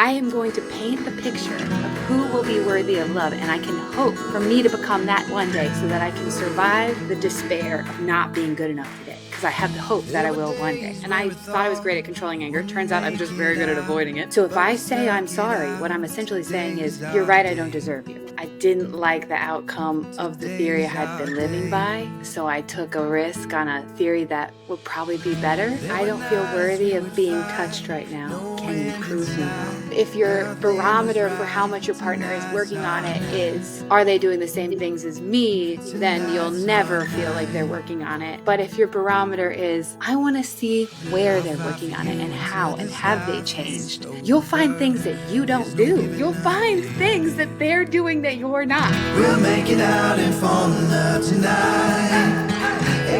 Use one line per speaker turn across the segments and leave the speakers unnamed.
I am going to paint the picture of who will be worthy of love, and I can hope for me to become that one day so that I can survive the despair of not being good enough today, because I have the hope that I will one day. And I thought I was great at controlling anger. Turns out I'm just very good at avoiding it. So if I say I'm sorry, what I'm essentially saying is, you're right, I don't deserve you. I didn't like the outcome of the theory I had been living by, so I took a risk on a theory that would probably be better. I don't feel worthy of being touched right now. Can you prove me wrong? If your barometer for how much your partner is working on it is, are they doing the same things as me, then you'll never feel like they're working on it. But if your barometer is, I want to see where they're working on it and how, and have they changed, you'll find things that you don't do. You'll find things that they're doing that you're not.
We'll make it out and fall in love tonight.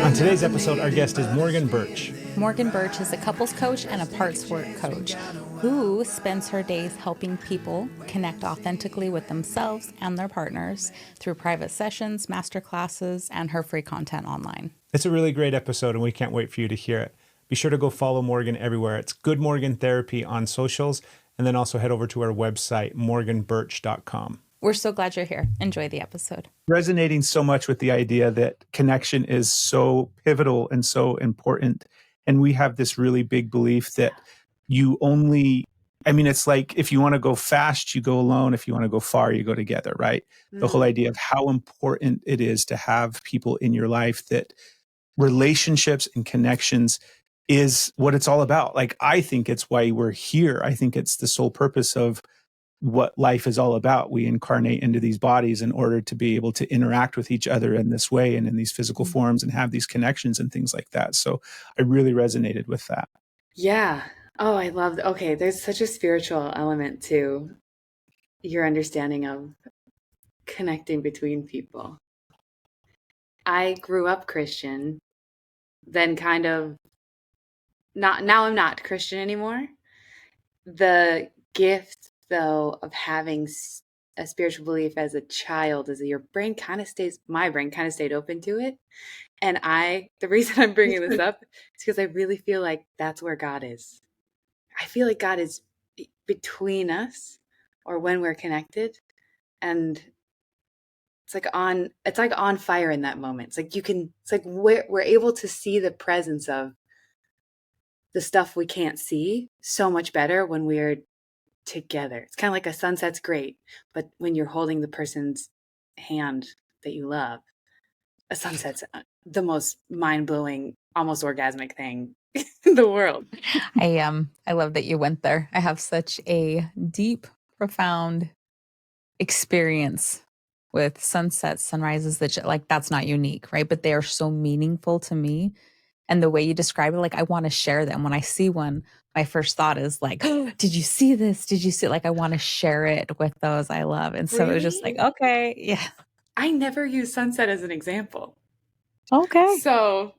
On today's episode, our guest is Morgan Burch.
Morgan Burch is a couples coach and a parts work coach who spends her days helping people connect authentically with themselves and their partners through private sessions, masterclasses, and her free content online.
It's a really great episode, and we can't wait for you to hear it. Be sure to go follow Morgan everywhere. It's Good Morgan Therapy on socials, and then also head over to our website, morganburch.com.
We're so glad you're here. Enjoy the episode.
Resonating so much with the idea that connection is so pivotal and so important. And we have this really big belief that it's like if you want to go fast, you go alone. If you want to go far, you go together, right? The whole idea of how important it is to have people in your life, that relationships and connections is what it's all about. Like, I think it's why we're here. I think it's the sole purpose of what life is all about. We incarnate into these bodies in order to be able to interact with each other in this way and in these physical forms and have these connections and things like that. So I really resonated with that.
Yeah. Oh, I love that. Okay, there's such a spiritual element to your understanding of connecting between people. I grew up Christian, then kind of now I'm not Christian anymore. The gift, though, of having a spiritual belief as a child is that my brain kind of stayed open to it. And the reason I'm bringing this up is because I really feel like that's where God is. I feel like God is between us, or when we're connected, and it's like on fire in that moment. It's like we're able to see the presence of the stuff we can't see so much better when we're together. It's kind of like a sunset's great, but when you're holding the person's hand that you love, a sunset's the most mind-blowing, almost orgasmic thing in the world.
I love that you went there. I have such a deep, profound experience with sunsets, sunrises that's not unique, right? But they are so meaningful to me. And the way you describe it, like, I want to share them. When I see one, my first thought is like, oh, did you see this? Did you see it? Like, I want to share it with those I love. And so
Really?
It was just like, okay, yeah.
I never use sunset as an example.
Okay.
So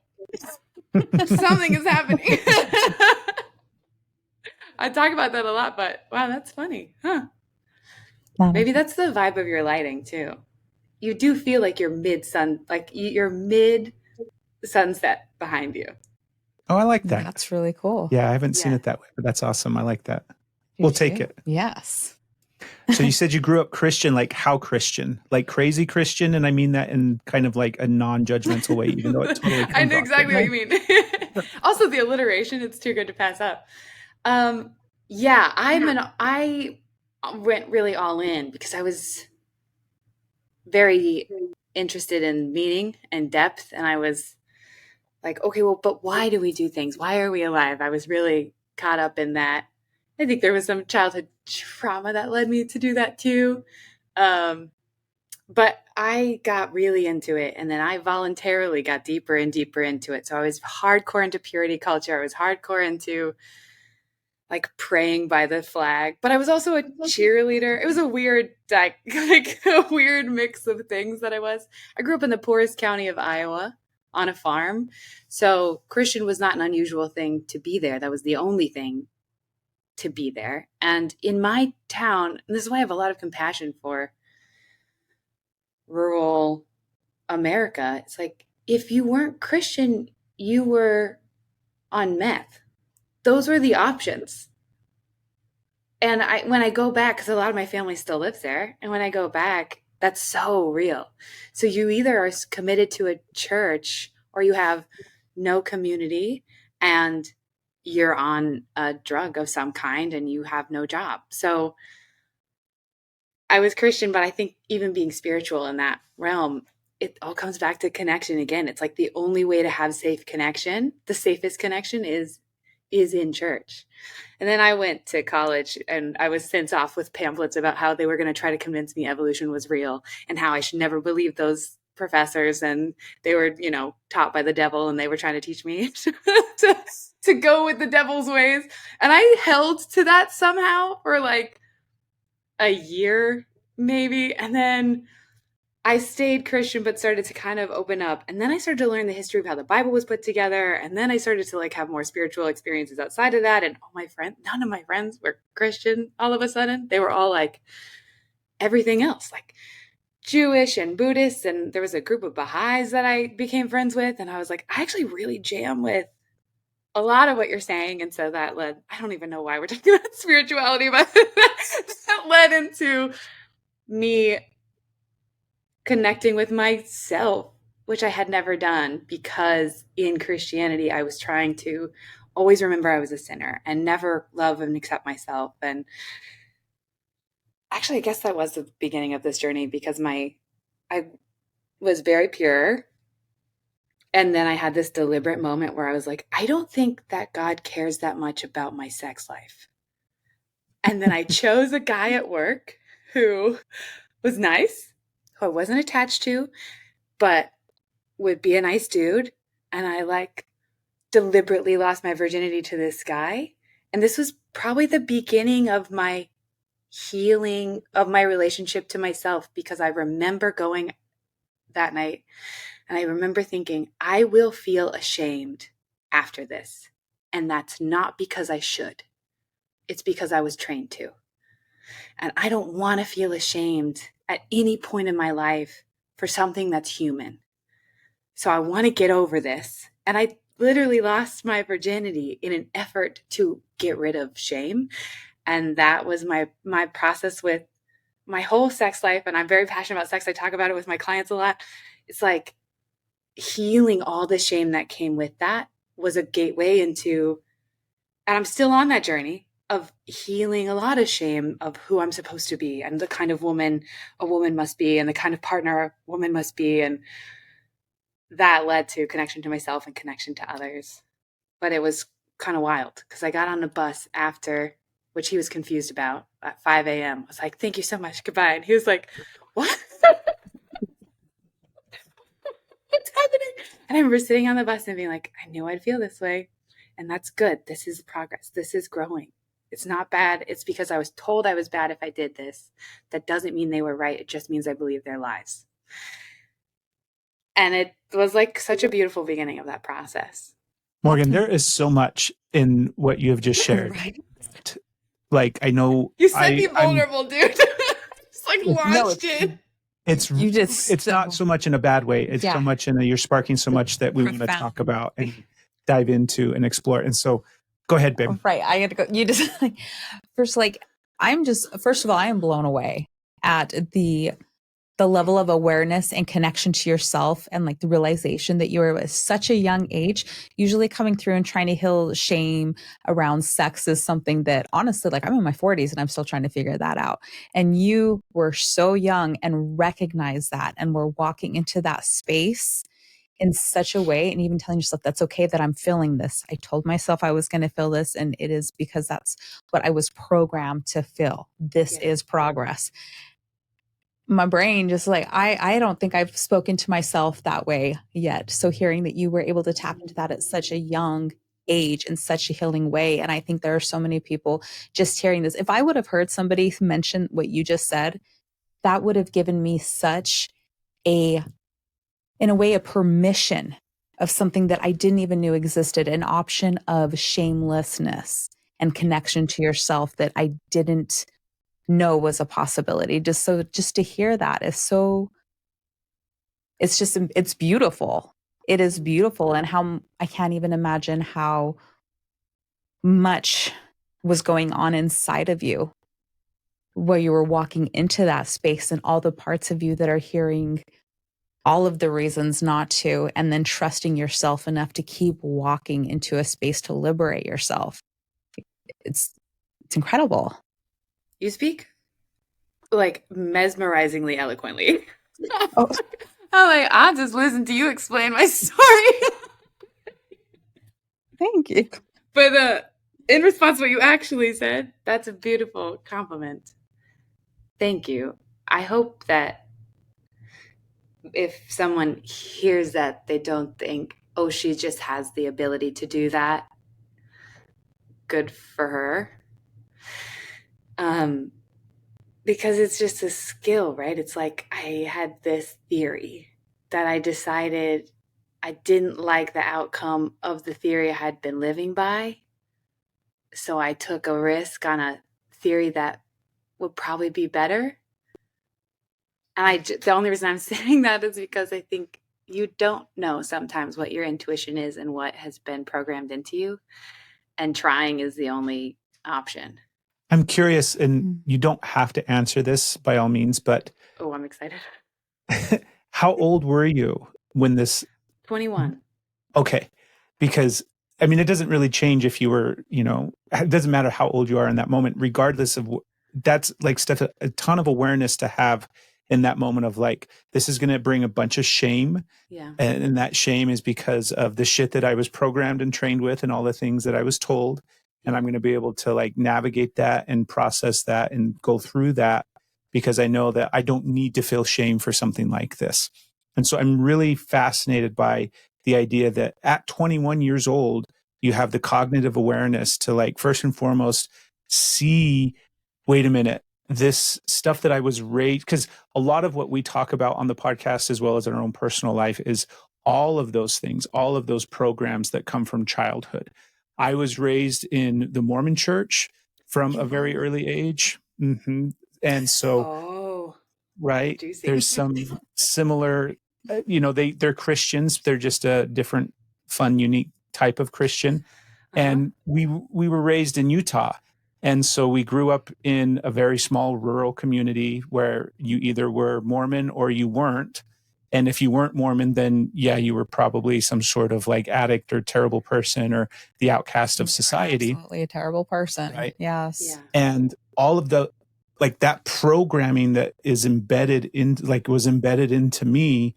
something is happening. I talk about that a lot, but wow, that's funny. Huh? Maybe that's the vibe of your lighting too. You do feel like you're you're mid-sunset behind you.
Oh, I like that.
That's really cool.
Yeah, I haven't seen it that way, but that's awesome. I like that. We'll take it.
Yes.
So you said you grew up Christian. Like, how Christian? Like crazy Christian? And I mean that in kind of like a non-judgmental way, even though it totally comes
I know
off
exactly what you mean. Also, the alliteration, it's too good to pass up. Yeah, I went really all in because I was very interested in meaning and depth. And I was like, okay, well, but why do we do things? Why are we alive? I was really caught up in that. I think there was some childhood trauma that led me to do that too. But I got really into it, and then I voluntarily got deeper and deeper into it. So I was hardcore into purity culture. I was hardcore into like praying by the flag, but I was also a cheerleader. It was a weird, like a weird mix of things that I was. I grew up in the poorest county of Iowa on a farm. So Christian was not an unusual thing to be there. That was the only thing to be there. And in my town, and this is why I have a lot of compassion for rural America. It's like, if you weren't Christian, you were on meth. Those were the options. And when I go back, because a lot of my family still lives there, and when I go back, that's so real. So you either are committed to a church or you have no community and you're on a drug of some kind and you have no job. So I was Christian, but I think even being spiritual in that realm, it all comes back to connection again. It's like the only way to have safe connection, the safest connection is in church. And then I went to college and I was sent off with pamphlets about how they were going to try to convince me evolution was real and how I should never believe those professors. And they were, taught by the devil and they were trying to teach me to go with the devil's ways. And I held to that somehow for like a year, maybe. And then I stayed Christian, but started to kind of open up. And then I started to learn the history of how the Bible was put together. And then I started to have more spiritual experiences outside of that. And none of my friends were Christian all of a sudden. They were all like everything else, like Jewish and Buddhist. And there was a group of Baha'is that I became friends with. And I was like, I actually really jam with a lot of what you're saying. And so that led, I don't even know why we're talking about spirituality, but that led into me connecting with myself, which I had never done because in Christianity, I was trying to always remember I was a sinner and never love and accept myself. And actually, I guess that was the beginning of this journey because I was very pure. And then I had this deliberate moment where I was like, I don't think that God cares that much about my sex life. And then I chose a guy at work who was nice, who I wasn't attached to, but would be a nice dude. And I deliberately lost my virginity to this guy. And this was probably the beginning of my healing of my relationship to myself, because I remember going that night and I remember thinking, I will feel ashamed after this. And that's not because I should. It's because I was trained to. And I don't want to feel ashamed at any point in my life for something that's human. So I want to get over this. And I literally lost my virginity in an effort to get rid of shame. And that was my process with my whole sex life. And I'm very passionate about sex. I talk about it with my clients a lot. It's like healing all the shame that came with that was a gateway into, and I'm still on that journey of healing a lot of shame of who I'm supposed to be and the kind of woman a woman must be and the kind of partner a woman must be. And that led to connection to myself and connection to others. But it was kind of wild because I got on the bus after, which he was confused about, at 5 a.m. I was like, thank you so much. Goodbye. And he was like, what? What's happening? And I remember sitting on the bus and being like, I knew I'd feel this way. And that's good. This is progress. This is growing. It's not bad. It's because I was told I was bad if I did this. That doesn't mean they were right. It just means I believe their lies. And it was like such a beautiful beginning of that process.
Morgan, there is so much in what you have just shared.
Right.
Like, I know
You said be vulnerable, dude. Just launched it.
It's not so much in a bad way. It's so much in you're sparking so much that we want to talk about and dive into and explore. And so go ahead, babe.
Right. I got to go. You just first of all, I am blown away at the level of awareness and connection to yourself and the realization that you were at such a young age. Usually coming through and trying to heal shame around sex is something that honestly, I'm in my 40s and I'm still trying to figure that out. And you were so young and recognized that and were walking into that space in such a way and even telling yourself that's okay that I'm feeling this. I told myself I was going to feel this and it is because that's what I was programmed to feel. This is progress. My brain just I don't think I've spoken to myself that way yet. So hearing that you were able to tap into that at such a young age in such a healing way. And I think there are so many people just hearing this. If I would have heard somebody mention what you just said, that would have given me such in a way, a permission of something that I didn't even know existed, an option of shamelessness and connection to yourself that I didn't know was a possibility. Just to hear that is so, it's beautiful. It is beautiful. And how I can't even imagine how much was going on inside of you, where you were walking into that space and all the parts of you that are hearing all of the reasons not to, and then trusting yourself enough to keep walking into a space to liberate yourself. It's incredible.
You speak like mesmerizingly eloquently.
Oh.
I'm like, I'll just listen to you explain my story.
Thank you.
But in response to what you actually said, that's a beautiful compliment. Thank you. I hope that if someone hears that, they don't think, oh, she just has the ability to do that. Good for her. Because it's just a skill, right? It's like I had this theory that I decided I didn't like the outcome of the theory I had been living by. So I took a risk on a theory that would probably be better. And the only reason I'm saying that is because I think you don't know sometimes what your intuition is and what has been programmed into you. And trying is the only option.
I'm curious, and you don't have to answer this by all means, but
Oh, I'm excited.
how old were you when this?
21.
Okay. Because I mean, it doesn't really change if you were, it doesn't matter how old you are in that moment, regardless of that's like stuff, a ton of awareness to have in that moment of like, this is going to bring a bunch of shame.
Yeah.
And that shame is because of the shit that I was programmed and trained with and all the things that I was told. And I'm going to be able to like navigate that and process that and go through that because I know that I don't need to feel shame for something like this. And so I'm really fascinated by the idea that at 21 years old, you have the cognitive awareness to like, first and foremost, see, wait a minute, this stuff that I was raised, because a lot of what we talk about on the podcast, as well as in our own personal life, is all of those things, all of those programs that come from childhood. I was raised in the Mormon church from a very early age. Mm-hmm. And so, right, there's some similar, they're Christians. They're just a different, fun, unique type of Christian. And we were raised in Utah. And so we grew up in a very small rural community where you either were Mormon or you weren't. And if you weren't Mormon, then yeah, you were probably some sort of like addict or terrible person or the outcast of society.
Absolutely a terrible person.
Right.
Yes.
Yeah.
And all of the, like that programming that is embedded in, like was embedded into me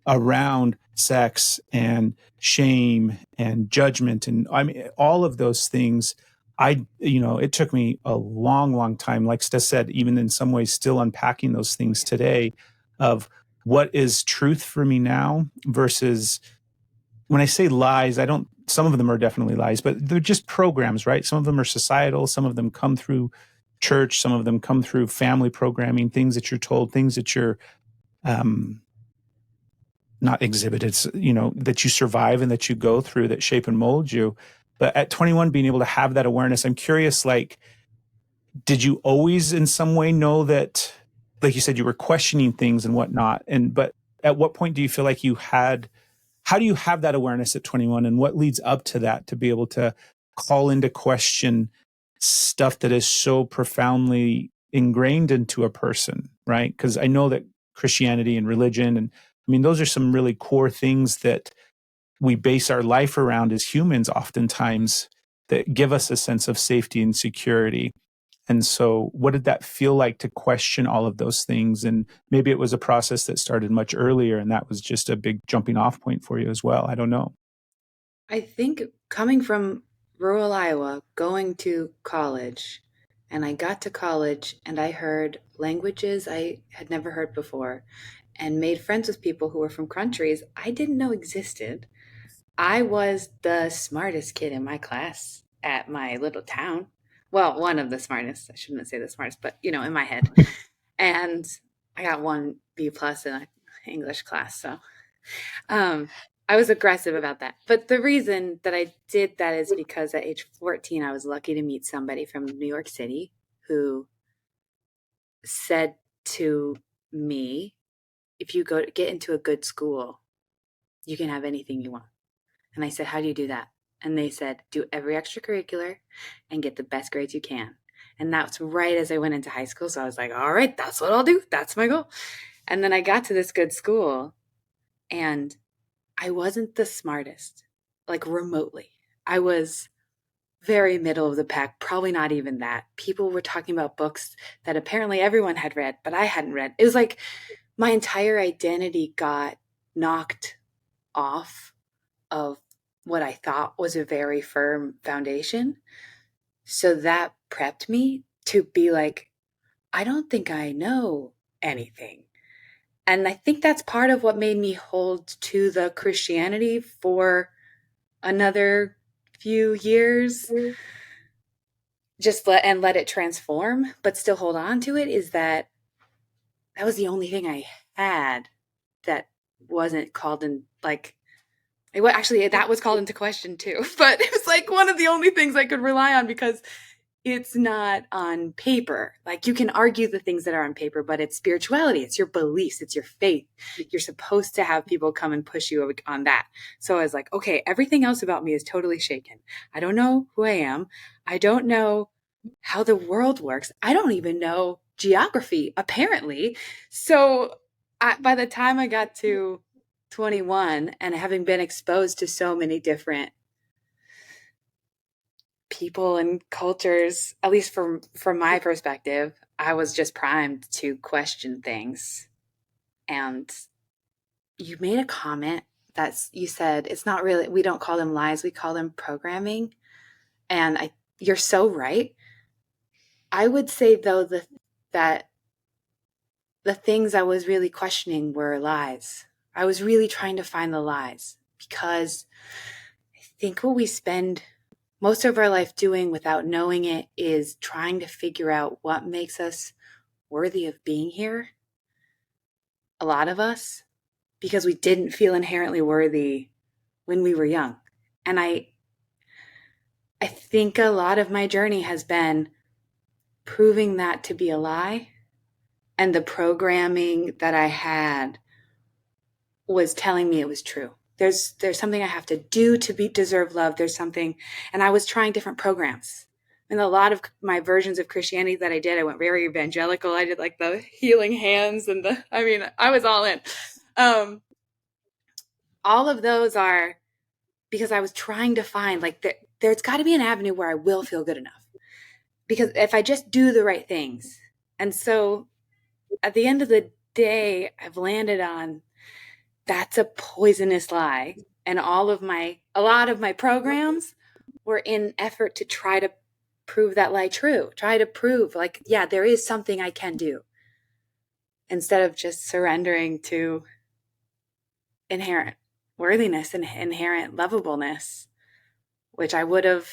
around sex and shame and judgment. And I mean, all of those things, it took me a long, long time, like Steph said, even in some ways still unpacking those things today of what is truth for me now versus when I say lies, some of them are definitely lies, but they're just programs, right? Some of them are societal. Some of them come through church. Some of them come through family programming, things that you're told, things that you're, not exhibited, that you survive and that you go through that shape and mold you. But at 21, being able to have that awareness, I'm curious, like, did you always in some way know that, like you said, you were questioning things and whatnot? But at what point do you feel like how do you have that awareness at 21 and what leads up to that to be able to call into question stuff that is so profoundly ingrained into a person, right? Because I know that Christianity and religion, and I mean, those are some really core things that we base our life around as humans oftentimes that give us a sense of safety and security. And so what did that feel like to question all of those things? And maybe it was a process that started much earlier and that was just a big jumping off point for you as well. I don't know.
I think coming from rural Iowa, going to college, and I got to college and I heard languages I had never heard before and made friends with people who were from countries I didn't know existed. I was the smartest kid in my class at my little town. Well, one of the smartest. I shouldn't say the smartest, but in my head. And I got one B plus in English class. So I was aggressive about that. But the reason that I did that is because at age 14, I was lucky to meet somebody from New York City who said to me, if you get into a good school, you can have anything you want. And I said, how do you do that? and they said, do every extracurricular and get the best grades you can. And that's right as I went into high school. So I was like, all right, that's what I'll do. That's my goal. And then I got to this good school, and I wasn't the smartest, like remotely. I was very middle of the pack, probably not even that. People were talking about books that apparently everyone had read, but I hadn't read. It was like my entire identity got knocked off of what I thought was a very firm foundation. So that prepped me to be like, I don't think I know anything. And I think that's part of what made me hold to the Christianity for another few years. Just let it transform, but still hold on to it, is that was the only thing I had that wasn't called in, like, actually that was called into question too, but it was like one of the only things I could rely on, because it's not on paper. Like, you can argue the things that are on paper, but it's spirituality. It's your beliefs. It's your faith. You're supposed to have people come and push you on that. So I was like, okay, everything else about me is totally shaken. I don't know who I am. I don't know how the world works. I don't even know geography, apparently. So by the time I got to 21, and having been exposed to so many different people and cultures, at least from my perspective, I was just primed to question things. And you made a comment that you said, it's not really, we don't call them lies, we call them programming. And you're so right. I would say, though, that the things I was really questioning were lies. I was really trying to find the lies, because I think what we spend most of our life doing without knowing it is trying to figure out what makes us worthy of being here. A lot of us, because we didn't feel inherently worthy when we were young. And I think a lot of my journey has been proving that to be a lie. And the programming that I had was telling me it was true. There's something I have to do to deserve love. There's something, and I was trying different programs. And a lot of my versions of Christianity that I did, I went very evangelical. I did like the healing hands and I was all in. All of those are because I was trying to find, like, there's got to be an avenue where I will feel good enough. Because if I just do the right things. And so at the end of the day, I've landed on, that's a poisonous lie. And a lot of my programs were in effort to try to prove that lie true. Try to prove, like, yeah, there is something I can do. Instead of just surrendering to inherent worthiness and inherent lovableness, which I would have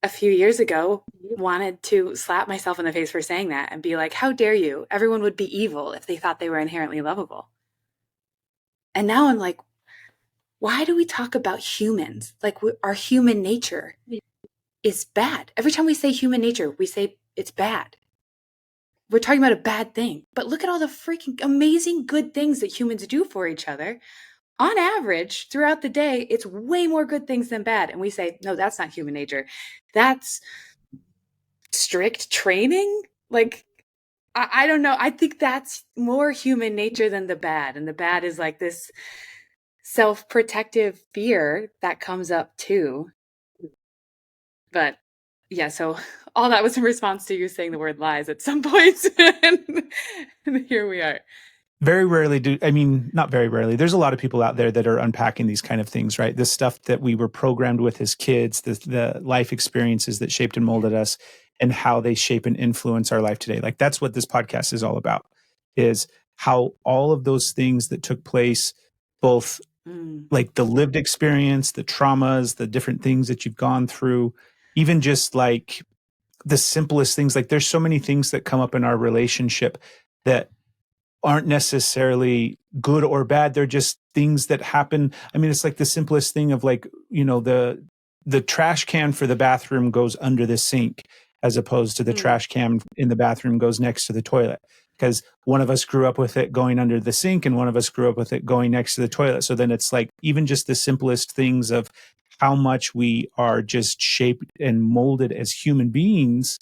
a few years ago wanted to slap myself in the face for saying that and be like, how dare you? Everyone would be evil if they thought they were inherently lovable. And now I'm like, why do we talk about humans? Like, our human nature is bad. Every time we say human nature, we say it's bad. We're talking about a bad thing. But look at all the freaking amazing good things that humans do for each other. On average, throughout the day, it's way more good things than bad. And we say, no, that's not human nature. That's strict training. Like, I don't know. I think that's more human nature than the bad. And the bad is like this self-protective fear that comes up too. But yeah, so all that was in response to you saying the word lies at some point. And here we are.
Very rarely not very rarely. There's a lot of people out there that are unpacking these kind of things, right? This stuff that we were programmed with as kids, the life experiences that shaped and molded us, and how they shape and influence our life today. Like, that's what this podcast is all about, is how all of those things that took place, both like the lived experience, the traumas, the different things that you've gone through, even just like the simplest things. Like, there's so many things that come up in our relationship that aren't necessarily good or bad. They're just things that happen. I mean, it's like the simplest thing of, like, the trash can for the bathroom goes under the sink, as opposed to the trash can in the bathroom goes next to the toilet. because one of us grew up with it going under the sink and one of us grew up with it going next to the toilet. So then it's like even just the simplest things of how much we are just shaped and molded as human beings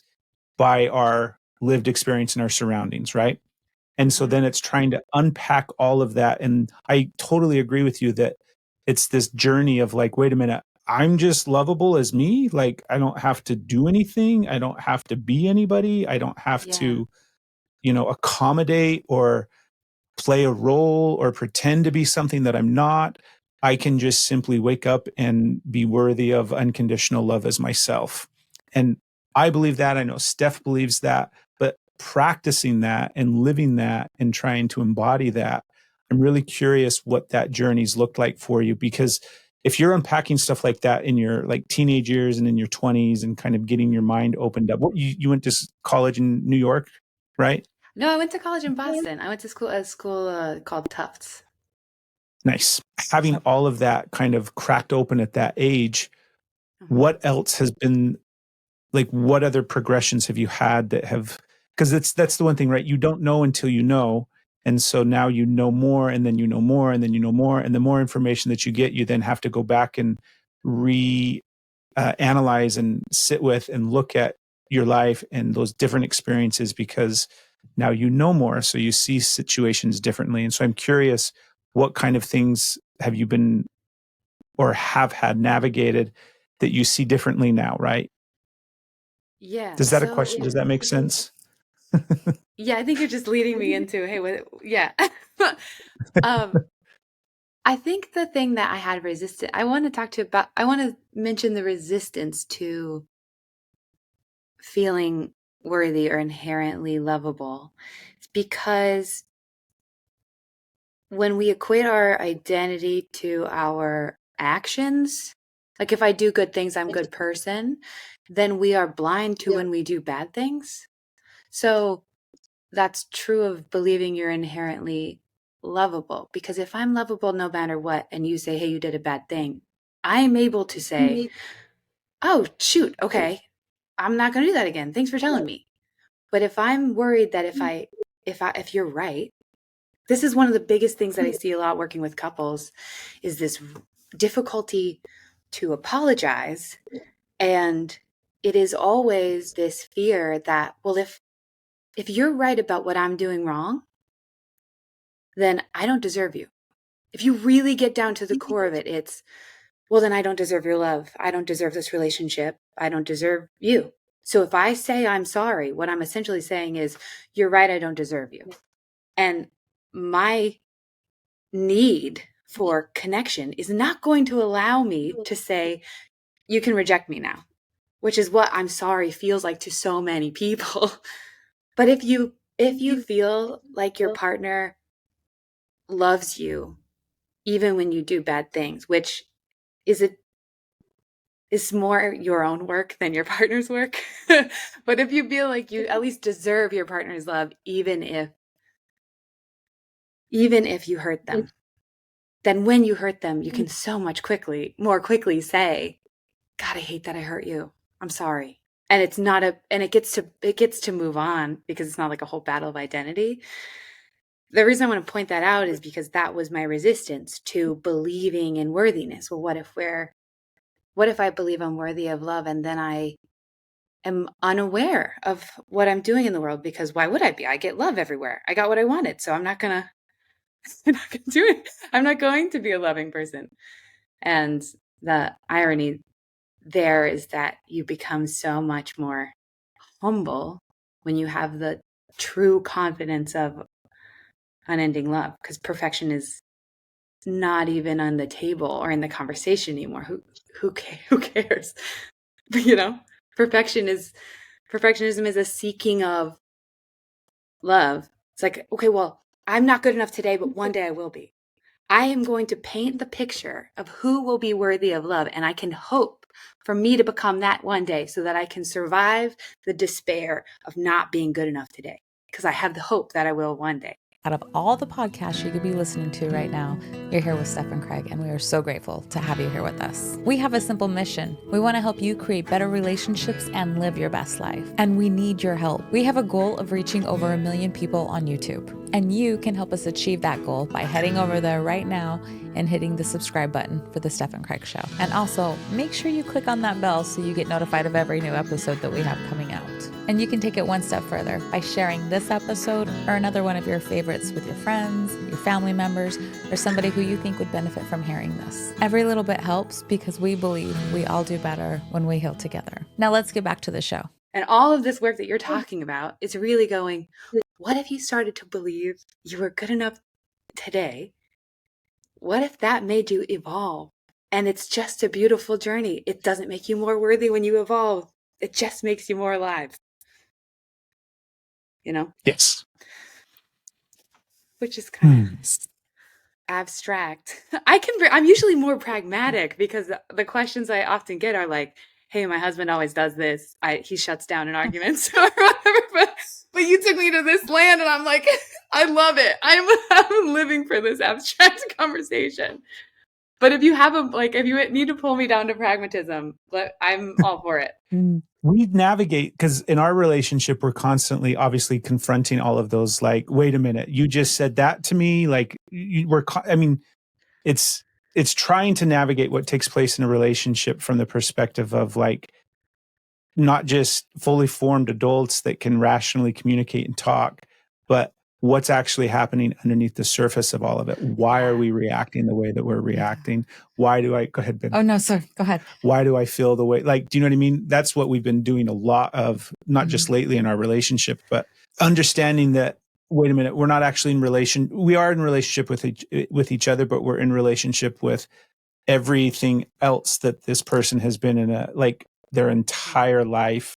by our lived experience and our surroundings, right? And so then it's trying to unpack all of that. And I totally agree with you that it's this journey of like, wait a minute, I'm just lovable as me. Like, I don't have to do anything. I don't have to be anybody. I don't have to, accommodate or play a role or pretend to be something that I'm not. I can just simply wake up and be worthy of unconditional love as myself. And I believe that. I know Steph believes that, but practicing that and living that and trying to embody that, I'm really curious what that journey's looked like for you, because if you're unpacking stuff like that in your like teenage years and in your 20s and kind of getting your mind opened up, what you went to college in New York, right?
No, I went to college in Boston. I went to school called Tufts.
Nice. Having all of that kind of cracked open at that age, what else has been like, what other progressions have you had that have, because that's the one thing, right? You don't know until you know. And so now you know more, and then you know more, and then you know more. And the more information that you get, you then have to go back and analyze and sit with and look at your life and those different experiences, because now you know more. So you see situations differently. And so I'm curious, what kind of things have you been or have had navigated that you see differently now, right?
Yeah.
Does that a question? Does that make sense?
Yeah, I think you're just leading me into, hey, what, yeah. um, I think the thing that I had resisted, I want to mention the resistance to feeling worthy or inherently lovable. It's because when we equate our identity to our actions, like if I do good things, I'm a good person, then we are blind to when we do bad things. So that's true of believing you're inherently lovable, because if I'm lovable no matter what, and you say, hey, you did a bad thing, I am able to say, oh, shoot, okay, I'm not going to do that again. Thanks for telling me. But if I'm worried that if you're right, this is one of the biggest things that I see a lot working with couples, is this difficulty to apologize. And it is always this fear that, well, if you're right about what I'm doing wrong, then I don't deserve you. If you really get down to the core of it, it's, well, then I don't deserve your love. I don't deserve this relationship. I don't deserve you. So if I say I'm sorry, what I'm essentially saying is, you're right, I don't deserve you. And my need for connection is not going to allow me to say, you can reject me now, which is what I'm sorry feels like to so many people. But if you feel like your partner loves you, even when you do bad things, which is more your own work than your partner's work. But if you feel like you at least deserve your partner's love, even if you hurt them, then when you hurt them, you can so much more quickly say, God, I hate that I hurt you. I'm sorry. And it gets to move on, because it's not like a whole battle of identity. The reason I want to point that out is because that was my resistance to believing in worthiness. Well, what if I believe I'm worthy of love, and then I am unaware of what I'm doing in the world? Because why would I be? I get love everywhere. I got what I wanted. So I'm not going to do it. I'm not going to be a loving person. And the irony there is that you become so much more humble when you have the true confidence of unending love, because perfection is not even on the table or in the conversation anymore. Who cares? But, perfectionism is a seeking of love. It's like, okay, well, I'm not good enough today, but one day I will be. I am going to paint the picture of who will be worthy of love, and I can hope for me to become that one day, so that I can survive the despair of not being good enough today, because I have the hope that I will one day.
Out of all the podcasts you could be listening to right now, you're here with Steph and Craig, and we are so grateful to have you here with us. We have a simple mission. We want to help you create better relationships and live your best life. And we need your help. We have a goal of reaching over 1 million people on YouTube. And you can help us achieve that goal by heading over there right now and hitting the subscribe button for the Steph and Craig Show. And also, make sure you click on that bell so you get notified of every new episode that we have coming out. And you can take it one step further by sharing this episode or another one of your favorites with your friends, your family members, or somebody who you think would benefit from hearing this. Every little bit helps because we believe we all do better when we heal together. Now let's get back to the show.
And all of this work that you're talking about is really going, what if you started to believe you were good enough today? What if that made you evolve? And it's just a beautiful journey. It doesn't make you more worthy when you evolve. It just makes you more alive. You know?
Yes.
Which is kind of abstract. I'm usually more pragmatic because the questions I often get are like, hey, my husband always does this. He shuts down in arguments or whatever. But you took me to this land and I'm like, I love it. I'm living for this abstract conversation. But if you if you need to pull me down to pragmatism, I'm all for it.
We navigate, because in our relationship, we're constantly obviously confronting all of those, like, wait a minute, you just said that to me. Like it's trying to navigate what takes place in a relationship from the perspective of like, not just fully formed adults that can rationally communicate and talk, but what's actually happening underneath the surface of all of it. Why are we reacting the way that we're reacting? Why do I go ahead, Ben?
Oh, no, sorry. Go ahead.
Why do I feel the way, like, do you know what I mean? That's what we've been doing a lot of, not just lately in our relationship, but understanding that, wait a minute, we're not actually we are in relationship with each other, but we're in relationship with everything else that this person has been in like their entire life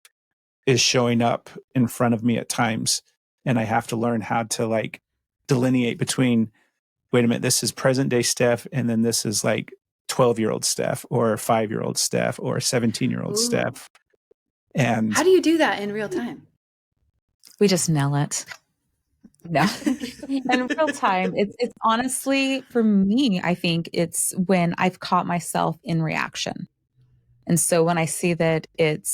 is showing up in front of me at times. And I have to learn how to like delineate between, wait a minute, this is present day Steph. And then this is like 12-year-old Steph or 5-year-old Steph or 17-year-old Steph. And
how do you do that in real time?
We just nail it. No. In real time, it's honestly, for me, I think it's when I've caught myself in reaction. And so when I see that it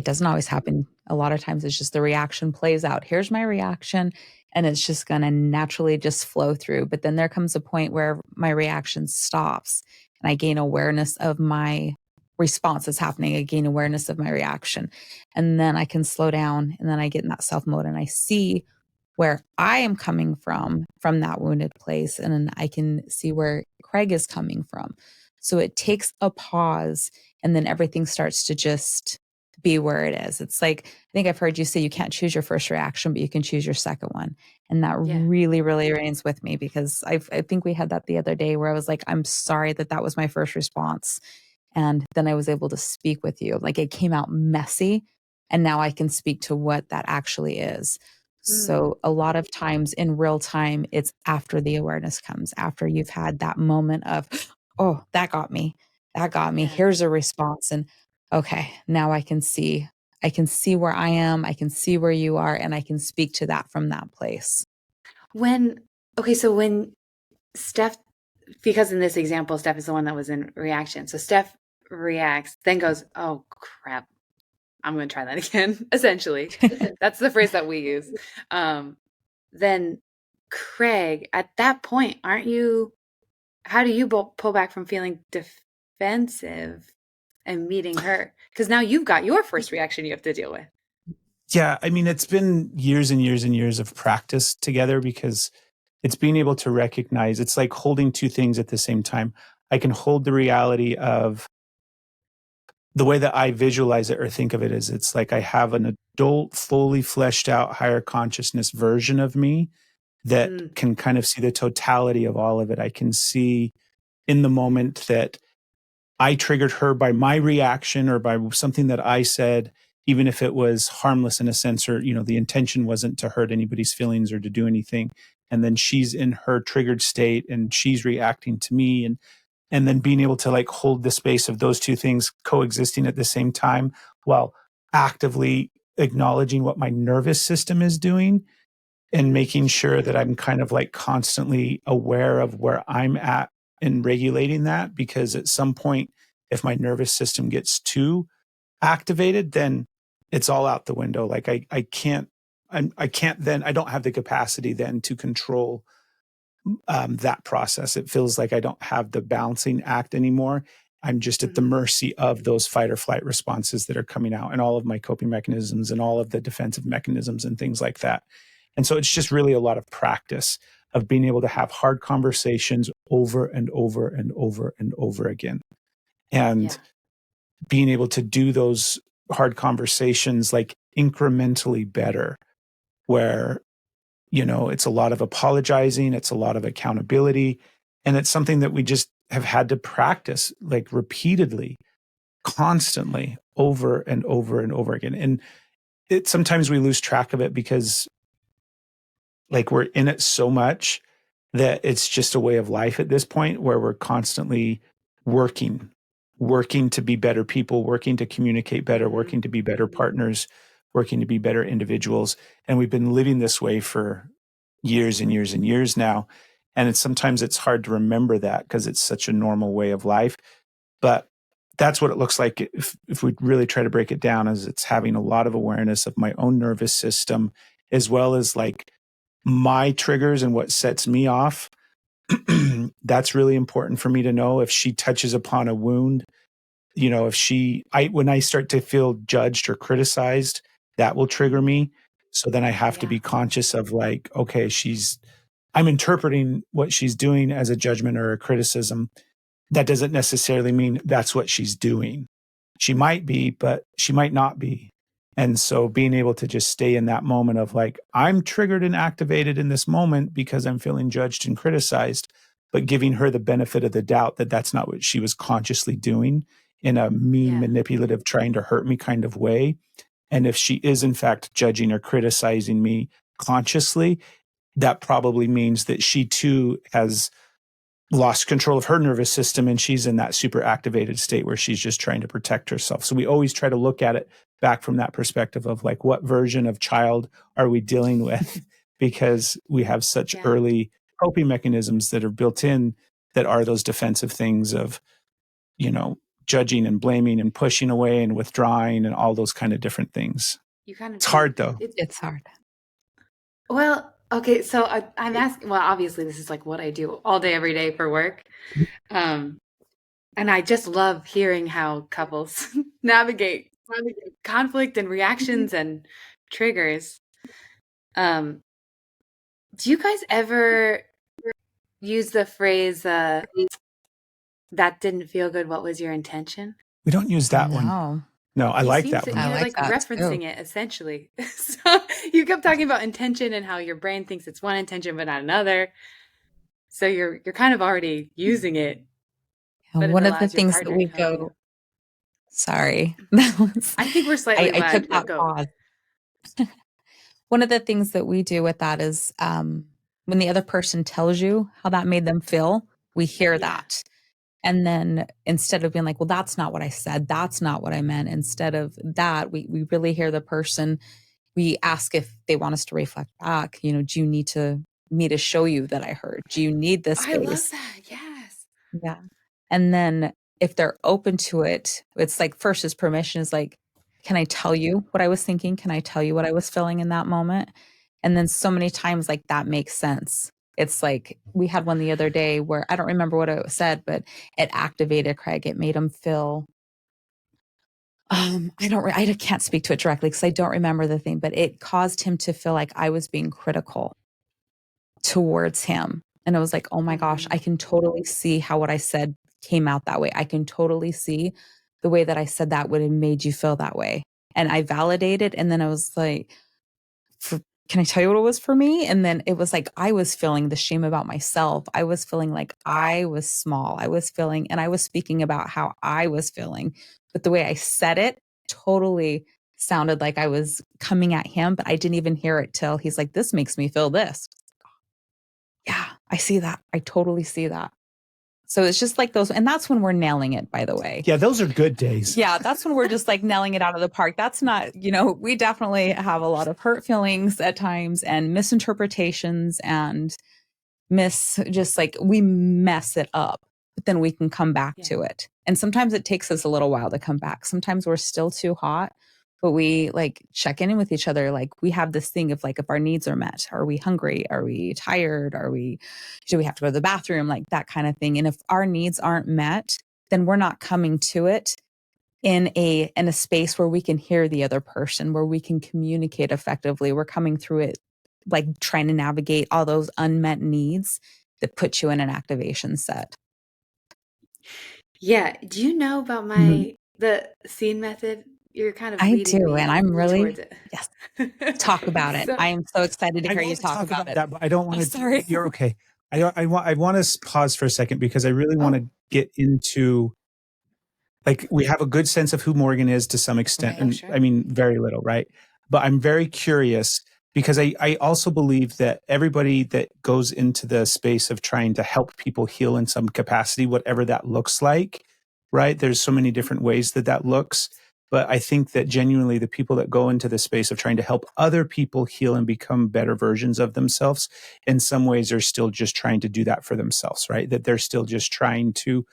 doesn't always happen. A lot of times it's just the reaction plays out. Here's my reaction. And it's just going to naturally just flow through. But then there comes a point where my reaction stops and I gain awareness of my response is happening. I gain awareness of my reaction. And then I can slow down and then I get in that self mode and I see where I am coming from that wounded place. And then I can see where Craig is coming from. So it takes a pause and then everything starts to just be where it is. It's like, I think I've heard you say you can't choose your first reaction, but you can choose your second one. And that really, really reigns with me because I think we had that the other day where I was like, I'm sorry that was my first response. And then I was able to speak with you. Like it came out messy and now I can speak to what that actually is. So a lot of times in real time, it's after the awareness comes, after you've had that moment of, oh, that got me. Here's a response. And okay, now I can see where I am. I can see where you are. And I can speak to that from that place.
So when Steph, because in this example, Steph is the one that was in reaction. So Steph reacts, then goes, oh crap, I'm going to try that again. Essentially, that's the phrase that we use. Then Craig, at that point, how do you pull back from feeling defensive and meeting her? Because now you've got your first reaction you have to deal with.
Yeah. I mean, it's been years and years and years of practice together because it's being able to recognize, it's like holding two things at the same time. I can hold the reality of the way that I visualize it or think of it is it's like I have an adult, fully fleshed out, higher consciousness version of me that can kind of see the totality of all of it. I can see in the moment that I triggered her by my reaction or by something that I said, even if it was harmless in a sense, or, the intention wasn't to hurt anybody's feelings or to do anything. And then she's in her triggered state and she's reacting to me. And then being able to like hold the space of those two things coexisting at the same time while actively acknowledging what my nervous system is doing and making sure that I'm kind of like constantly aware of where I'm at in regulating that, because at some point, if my nervous system gets too activated, then it's all out the window. Like I can't, I can't then, I don't have the capacity then to control that process. It feels like I don't have the balancing act anymore. I'm just at the mercy of those fight or flight responses that are coming out, and all of my coping mechanisms and all of the defensive mechanisms and things like that. And so it's just really a lot of practice of being able to have hard conversations over and over and over and over again. And being able to do those hard conversations like incrementally better, where, you know, it's a lot of apologizing, it's a lot of accountability, and it's something that we just have had to practice like repeatedly, constantly, over and over and over again. And it sometimes we lose track of it because like we're in it so much that it's just a way of life at this point, where we're constantly working to be better people, working to communicate better, working to be better partners, working to be better individuals. And we've been living this way for years and years and years now. And sometimes it's hard to remember that because it's such a normal way of life. But that's what it looks like if we really try to break it down, is it's having a lot of awareness of my own nervous system, as well as like my triggers and what sets me off. That's really important for me to know. If she touches upon a wound, you know, when I start to feel judged or criticized, that will trigger me. So then I have to be conscious of like, okay, I'm interpreting what she's doing as a judgment or a criticism. That doesn't necessarily mean that's what she's doing. She might be, but she might not be. And so being able to just stay in that moment of like, I'm triggered and activated in this moment because I'm feeling judged and criticized, but giving her the benefit of the doubt that that's not what she was consciously doing in a mean, manipulative, trying to hurt me kind of way. And if she is in fact judging or criticizing me consciously, that probably means that she too has lost control of her nervous system, and she's in that super activated state where she's just trying to protect herself. So we always try to look at it back from that perspective of like, what version of child are we dealing with? Because we have such early coping mechanisms that are built in that are those defensive things of, you know, judging and blaming and pushing away and withdrawing and all those kind of different things. It's hard though.
It's hard.
Well, okay, so I'm asking, well, obviously this is like what I do all day, every day for work. And I just love hearing how couples navigate conflict and reactions and triggers. Do you guys ever use the phrase, that didn't feel good, what was your intention?
We don't use that one. No, I like that one.
You're like referencing it essentially. So you kept talking about intention and how your brain thinks it's one intention but not another. So you're kind of already using it.
And one of the things that we go, sorry,
I think we're slightly
I took that pause. One of the things that we do with that is when the other person tells you how that made them feel, we hear that. And then instead of being like, well, that's not what I said, that's not what I meant, instead of that, we really hear the person. We ask if they want us to reflect back, you know, do you need me to show you that I heard? Do you need this space?
I love that. Yes.
Yeah. And then if they're open to it, it's like first is permission is like, can I tell you what I was thinking? Can I tell you what I was feeling in that moment? And then so many times like that makes sense. It's like we had one the other day where I don't remember what it said, but it activated Craig. It made him feel, I can't speak to it directly because I don't remember the thing, but it caused him to feel like I was being critical towards him. And I was like, oh my gosh, I can totally see how what I said came out that way. I can totally see the way that I said that would have made you feel that way. And I validated. And then I was like, can I tell you what it was for me? And then it was like, I was feeling the shame about myself. I was feeling like I was small. I was feeling, and I was speaking about how I was feeling, but the way I said it totally sounded like I was coming at him, but I didn't even hear it till he's like, this makes me feel this. Yeah, I see that. I totally see that. So it's just like those, and that's when we're nailing it, by the way.
Yeah, those are good days.
Yeah, that's when we're just like nailing it out of the park. That's not, we definitely have a lot of hurt feelings at times and misinterpretations and we mess it up, but then we can come back to it. And sometimes it takes us a little while to come back. Sometimes we're still too hot, but we like check in with each other. Like we have this thing of like, if our needs are met, are we hungry? Are we tired? Do we have to go to the bathroom? Like that kind of thing. And if our needs aren't met, then we're not coming to it in a space where we can hear the other person, where we can communicate effectively. We're coming through it like trying to navigate all those unmet needs that put you in an activation set.
Yeah. Do you know about the S.E.E.N method? You're kind of
I
leading
do,
me
and I'm really
towards it.
yes. Talk about it. I am so excited to hear you talk about it.
That, but I don't want to.
Sorry,
you're okay. I want to pause for a second because I really want to get into, like, we have a good sense of who Morgan is to some extent,
Right,
and
sure.
I mean very little, right? But I'm very curious because I also believe that everybody that goes into the space of trying to help people heal in some capacity, whatever that looks like, right? There's so many different ways that looks. But I think that genuinely the people that go into the space of trying to help other people heal and become better versions of themselves, in some ways are still just trying to do that for themselves, right? That they're still just trying to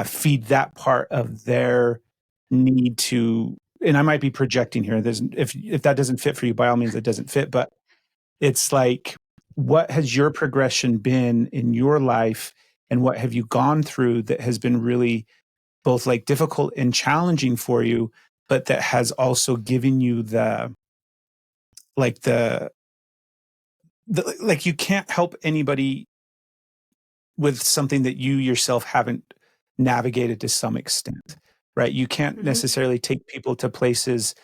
feed that part of their need to, and I might be projecting here. If that doesn't fit for you, by all means, it doesn't fit. But it's like, what has your progression been in your life, and what have you gone through that has been really both like difficult and challenging for you, but that has also given you the like you can't help anybody with something that you yourself haven't navigated to some extent, right? You can't necessarily take people to places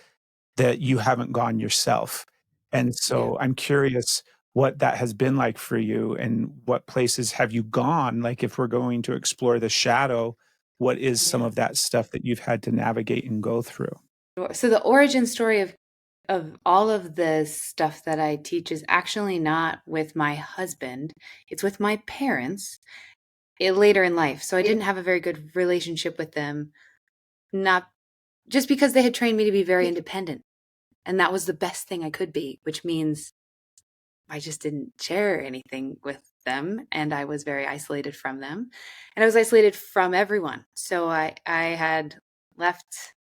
that you haven't gone yourself. And so I'm curious what that has been like for you, and what places have you gone? Like, if we're going to explore the shadow, what is some of that stuff that you've had to navigate and go through?
So the origin story of all of the stuff that I teach is actually not with my husband. It's with my parents later in life. So I didn't have a very good relationship with them, not just because they had trained me to be very independent. And that was the best thing I could be, which means I just didn't share anything with them. And I was very isolated from them. And I was isolated from everyone. So I had left.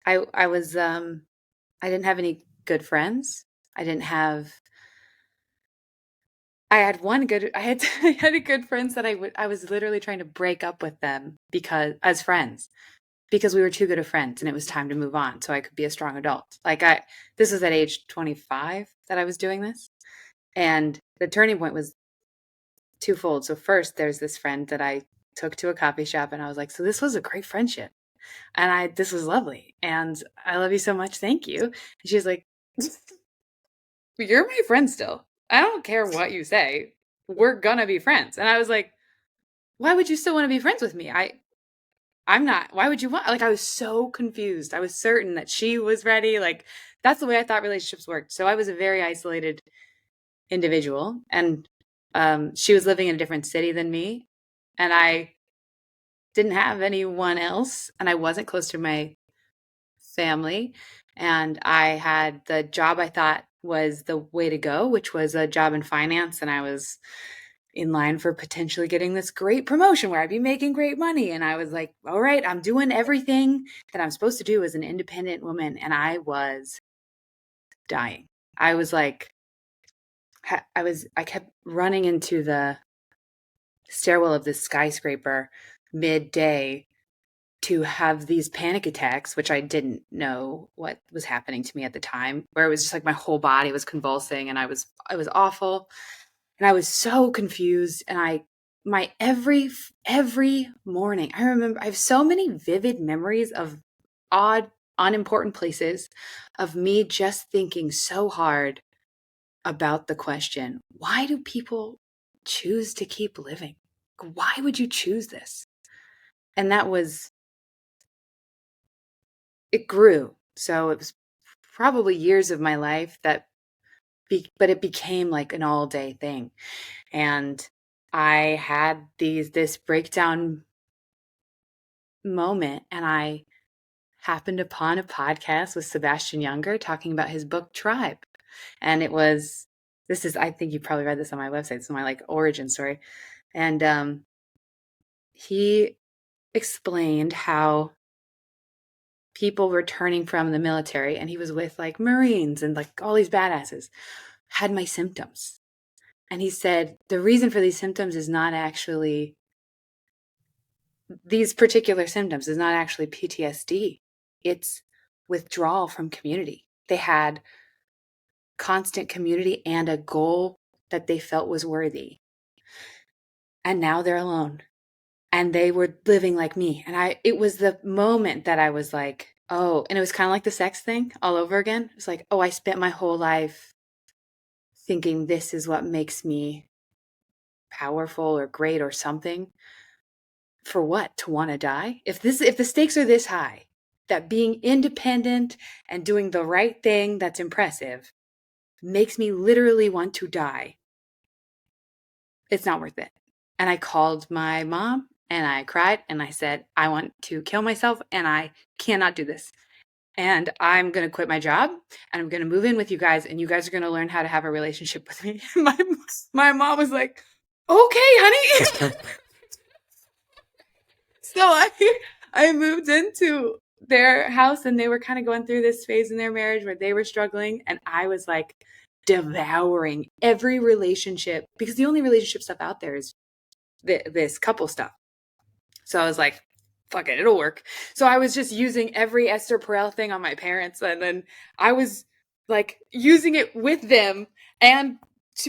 I was I didn't have any good friends. I didn't have. I had one good. I had a good friends that I was literally trying to break up with them because as friends, because we were too good of friends and it was time to move on so I could be a strong adult. This was at age 25 that I was doing this, and the turning point was twofold. So first, there's this friend that I took to a coffee shop, and I was like, "So this was a great friendship, and this was lovely, and I love you so much. Thank you." And she's like, "You're my friend still. I don't care what you say. We're gonna be friends." And I was like, "Why would you still want to be friends with me? I'm not. Why would you want?" Like, I was so confused. I was certain that she was ready. Like, that's the way I thought relationships worked. So I was a very isolated individual, and she was living in a different city than me, and I didn't have anyone else, and I wasn't close to my family, and I had the job I thought was the way to go, which was a job in finance, and I was in line for potentially getting this great promotion where I'd be making great money. And I was like, all right, I'm doing everything that I'm supposed to do as an independent woman. And I was dying. I was like, I kept running into the stairwell of this skyscraper midday to have these panic attacks, which I didn't know what was happening to me at the time, where it was just like my whole body was convulsing and it was awful. And I was so confused. And my every morning, I remember, I have so many vivid memories of odd, unimportant places, of me just thinking so hard about the question, why do people choose to keep living? Why would you choose this? And it grew. So it was probably years of my life but it became like an all day thing. And I had this breakdown moment, and I happened upon a podcast with Sebastian Younger talking about his book Tribe. And I think you probably read this on my website. It's my like origin story. And he explained how people returning from the military, and he was with like Marines and like all these badasses, had my symptoms. And he said, the reason for these symptoms is not actually these particular symptoms is not actually PTSD. It's withdrawal from community. They had constant community and a goal that they felt was worthy. And now they're alone. And they were living like me. And it was the moment that I was like, oh, and it was kind of like the sex thing all over again. It was like, oh, I spent my whole life thinking this is what makes me powerful or great or something. For what? To want to die? If the stakes are this high, that being independent and doing the right thing that's impressive makes me literally want to die, it's not worth it. And I called my mom and I cried and I said, I want to kill myself and I cannot do this. And I'm going to quit my job and I'm going to move in with you guys and you guys are going to learn how to have a relationship with me. My mom was like, okay, honey. So I moved into their house and they were kind of going through this phase in their marriage where they were struggling. And I was like devouring every relationship because the only relationship stuff out there is this couple stuff. So I was like, fuck it, it'll work. So I was just using every Esther Perel thing on my parents. And then I was like using it with them and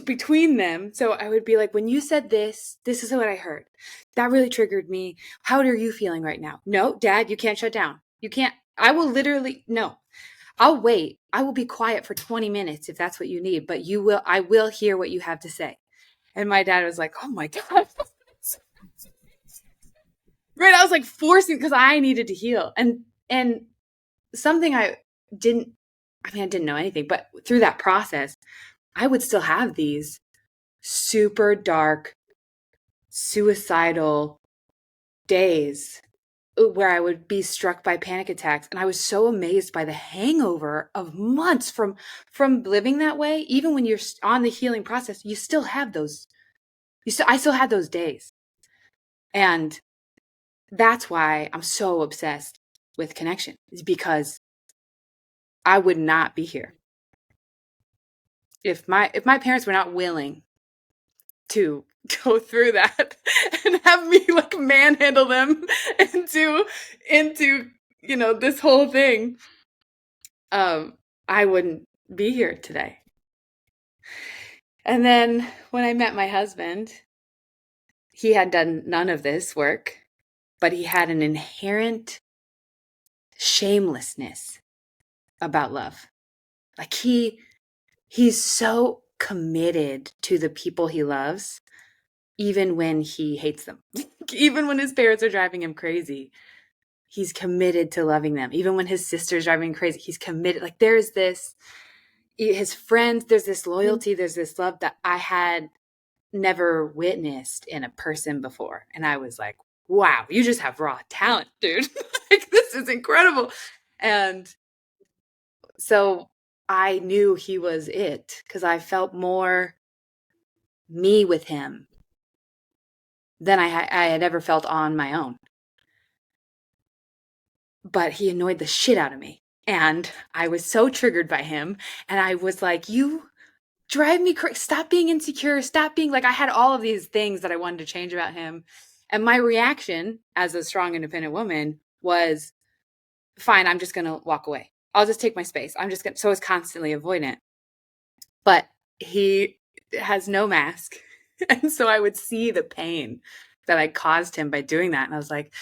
between them. So I would be like, when you said this is what I heard. That really triggered me. How are you feeling right now? No, Dad, you can't shut down. You can't. I will literally, no, I'll wait. I will be quiet for 20 minutes if that's what you need, but I will hear what you have to say. And my dad was like, oh my God. Right. I was like forcing because I needed to heal. And something I didn't know anything, but through that process, I would still have these super dark, suicidal days where I would be struck by panic attacks. And I was so amazed by the hangover of months from living that way. Even when you're on the healing process, you still have those. I still had those days. And that's why I'm so obsessed with connection, is because I would not be here if my parents were not willing to go through that and have me like manhandle them into this whole thing. I wouldn't be here today. And then when I met my husband, he had done none of this work, but he had an inherent shamelessness about love. Like he's so committed to the people he loves, even when he hates them. Even when his parents are driving him crazy, he's committed to loving them. Even when his sister's driving him crazy, he's committed. Like there's his friends, there's this loyalty, there's this love that I had never witnessed in a person before. And I was like, wow, you just have raw talent, dude. Like this is incredible. And so I knew he was it because I felt more me with him than I had ever felt on my own. But he annoyed the shit out of me. And I was so triggered by him. And I was like, you drive me crazy. Stop being insecure. Stop being like, I had all of these things that I wanted to change about him. And my reaction as a strong, independent woman was, fine, I'm just going to walk away. I'll just take my space. So I was constantly avoidant. But he has no mask. And so I would see the pain that I caused him by doing that. And I was like,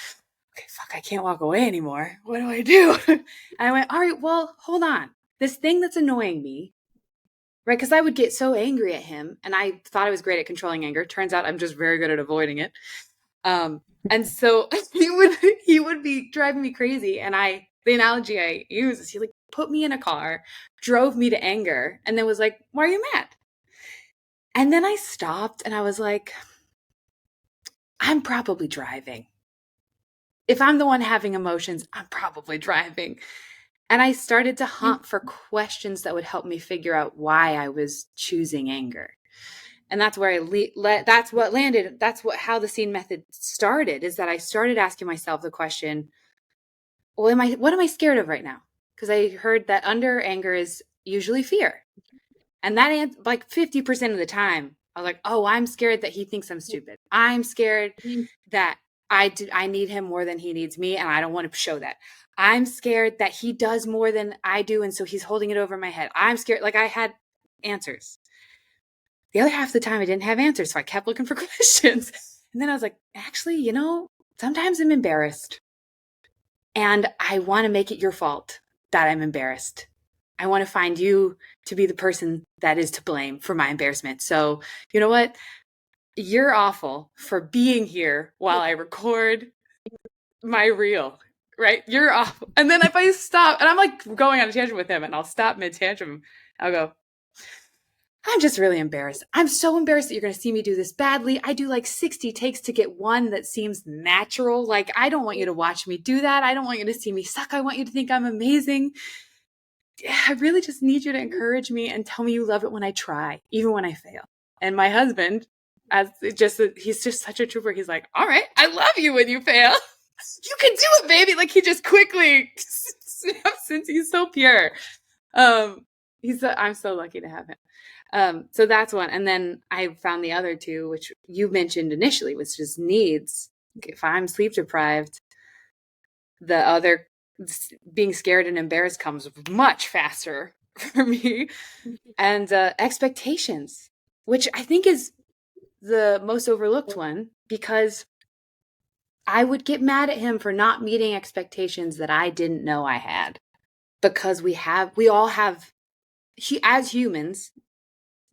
okay, fuck, I can't walk away anymore. What do I do? And I went, all right, well, hold on. This thing that's annoying me, right? Because I would get so angry at him and I thought I was great at controlling anger. Turns out I'm just very good at avoiding it. And so he would be driving me crazy. And the analogy I use is he like put me in a car, drove me to anger, and then was like, why are you mad? And then I stopped and I was like, I'm probably driving. If I'm the one having emotions, I'm probably driving. And I started to hunt for questions that would help me figure out why I was choosing anger. And that's where that's what landed. That's how the S.E.E.N method started, is that I started asking myself the question, well, what am I scared of right now? Because I heard that under anger is usually fear. And that, like 50% of the time, I was like, oh, I'm scared that he thinks I'm stupid. I'm scared that I need him more than he needs me, and I don't want to show that. I'm scared that he does more than I do, and so he's holding it over my head. I'm scared. Like, I had answers. The other half of the time, I didn't have answers, so I kept looking for questions. And then I was like, actually, sometimes I'm embarrassed. And I want to make it your fault that I'm embarrassed. I want to find you to be the person that is to blame for my embarrassment. So, you know what? You're awful for being here while I record my reel, right? You're awful. And then if I stop, and I'm like going on a tangent with him, and I'll stop mid tantrum, I'll go, I'm just really embarrassed. I'm so embarrassed that you're going to see me do this badly. I do like 60 takes to get one that seems natural. Like, I don't want you to watch me do that. I don't want you to see me suck. I want you to think I'm amazing. I really just need you to encourage me and tell me you love it when I try, even when I fail. And my husband, he's just such a trooper. He's like, all right, I love you when you fail. You can do it, baby. Like, he just quickly, since he's so pure. I'm so lucky to have him. So that's one. And then I found the other two, which you mentioned initially, which is needs. If I'm sleep deprived, the other, being scared and embarrassed, comes much faster for me. And expectations, which I think is the most overlooked one, because I would get mad at him for not meeting expectations that I didn't know I had. Because we all have, as humans,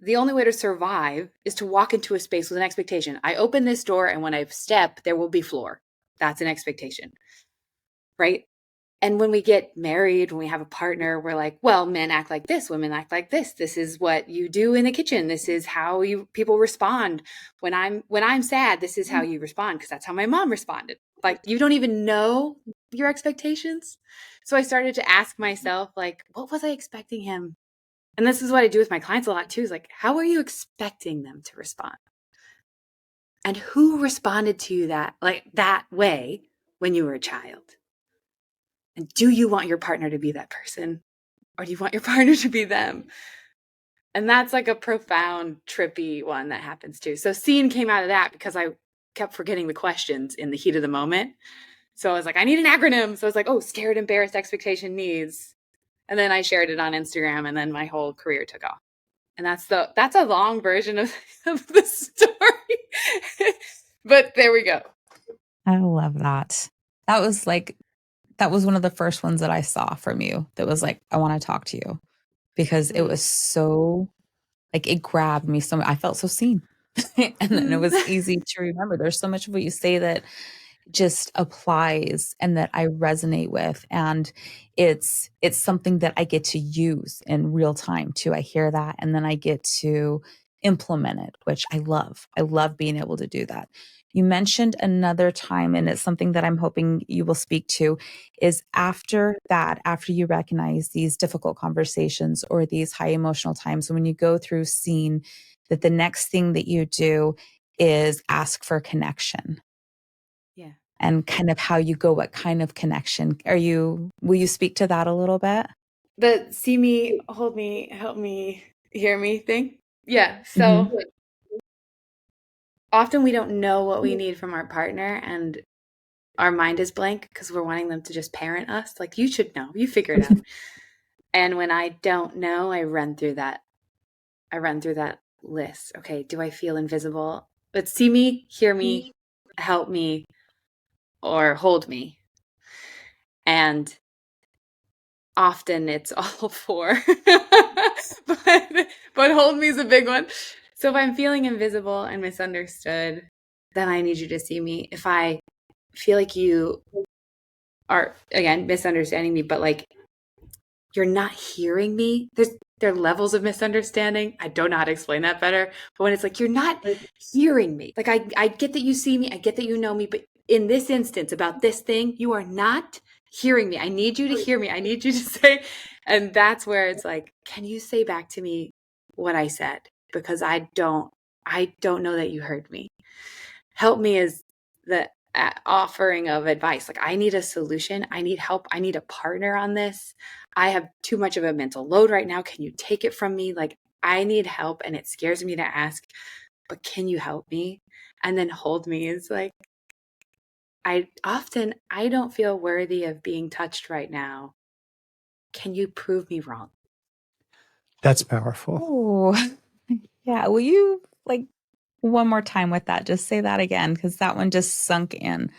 the only way to survive is to walk into a space with an expectation. I open this door, and when I step, there will be floor. That's an expectation, right? And when we get married, when we have a partner, we're like, well, men act like this, women act like this. This is what you do in the kitchen. This is how people respond. When I'm sad, this is how you respond, because that's how my mom responded. Like, you don't even know your expectations. So I started to ask myself, like, what was I expecting him? And this is what I do with my clients a lot too, is like, how are you expecting them to respond? And who responded to you that way when you were a child? And do you want your partner to be that person? Or do you want your partner to be them? And that's like a profound, trippy one that happens too. So S.E.E.N came out of that because I kept forgetting the questions in the heat of the moment. So I was like, I need an acronym. So I was like, oh, scared, embarrassed, expectation, needs. And then I shared it on Instagram, and then my whole career took off. And that's a long version of the story. But there we go.
I love that. That was one of the first ones that I saw from you that was like, I want to talk to you, because it was so, like, it grabbed me so much. I felt so seen. And then it was easy to remember. There's so much of what you say that just applies and that I resonate with. And it's something that I get to use in real time too. I hear that, and then I get to implement it, which I love. I love being able to do that. You mentioned another time, and it's something that I'm hoping you will speak to, is after that, after you recognize these difficult conversations or these high emotional times, when you go through S.E.E.N, that the next thing that you do is ask for connection.
Yeah.
And kind of how you go, what kind of connection will you speak to that a little bit?
The see me, hold me, help me, hear me thing. Yeah. So
Mhm.
often we don't know what we need from our partner, and our mind is blank because we're wanting them to just parent us. Like, you should know, you figure it out. And when I don't know, I run through that list. Okay, do I feel invisible? But see me, hear me, help me, or hold me. And often it's all four. but hold me is a big one. So if I'm feeling invisible and misunderstood, then I need you to see me. If I feel like you are, again, misunderstanding me, but like you're not hearing me, there are levels of misunderstanding. I don't know how to explain that better. But when it's like, you're not hearing me. Like, I get that you see me. I get that you know me. But in this instance, about this thing, you are not hearing me. I need you to hear me. I need you to say. And that's where it's like, can you say back to me what I said? Because I don't know that you heard me. Help me is the offering of advice. Like, I need a solution. I need help. I need a partner on this. I have too much of a mental load right now. Can you take it from me? Like, I need help, and it scares me to ask, but can you help me? And then hold me is like, I don't feel worthy of being touched right now. Can you prove me wrong?
That's powerful.
Oh, yeah. Will you like one more time with that? Just say that again, because that one just sunk in.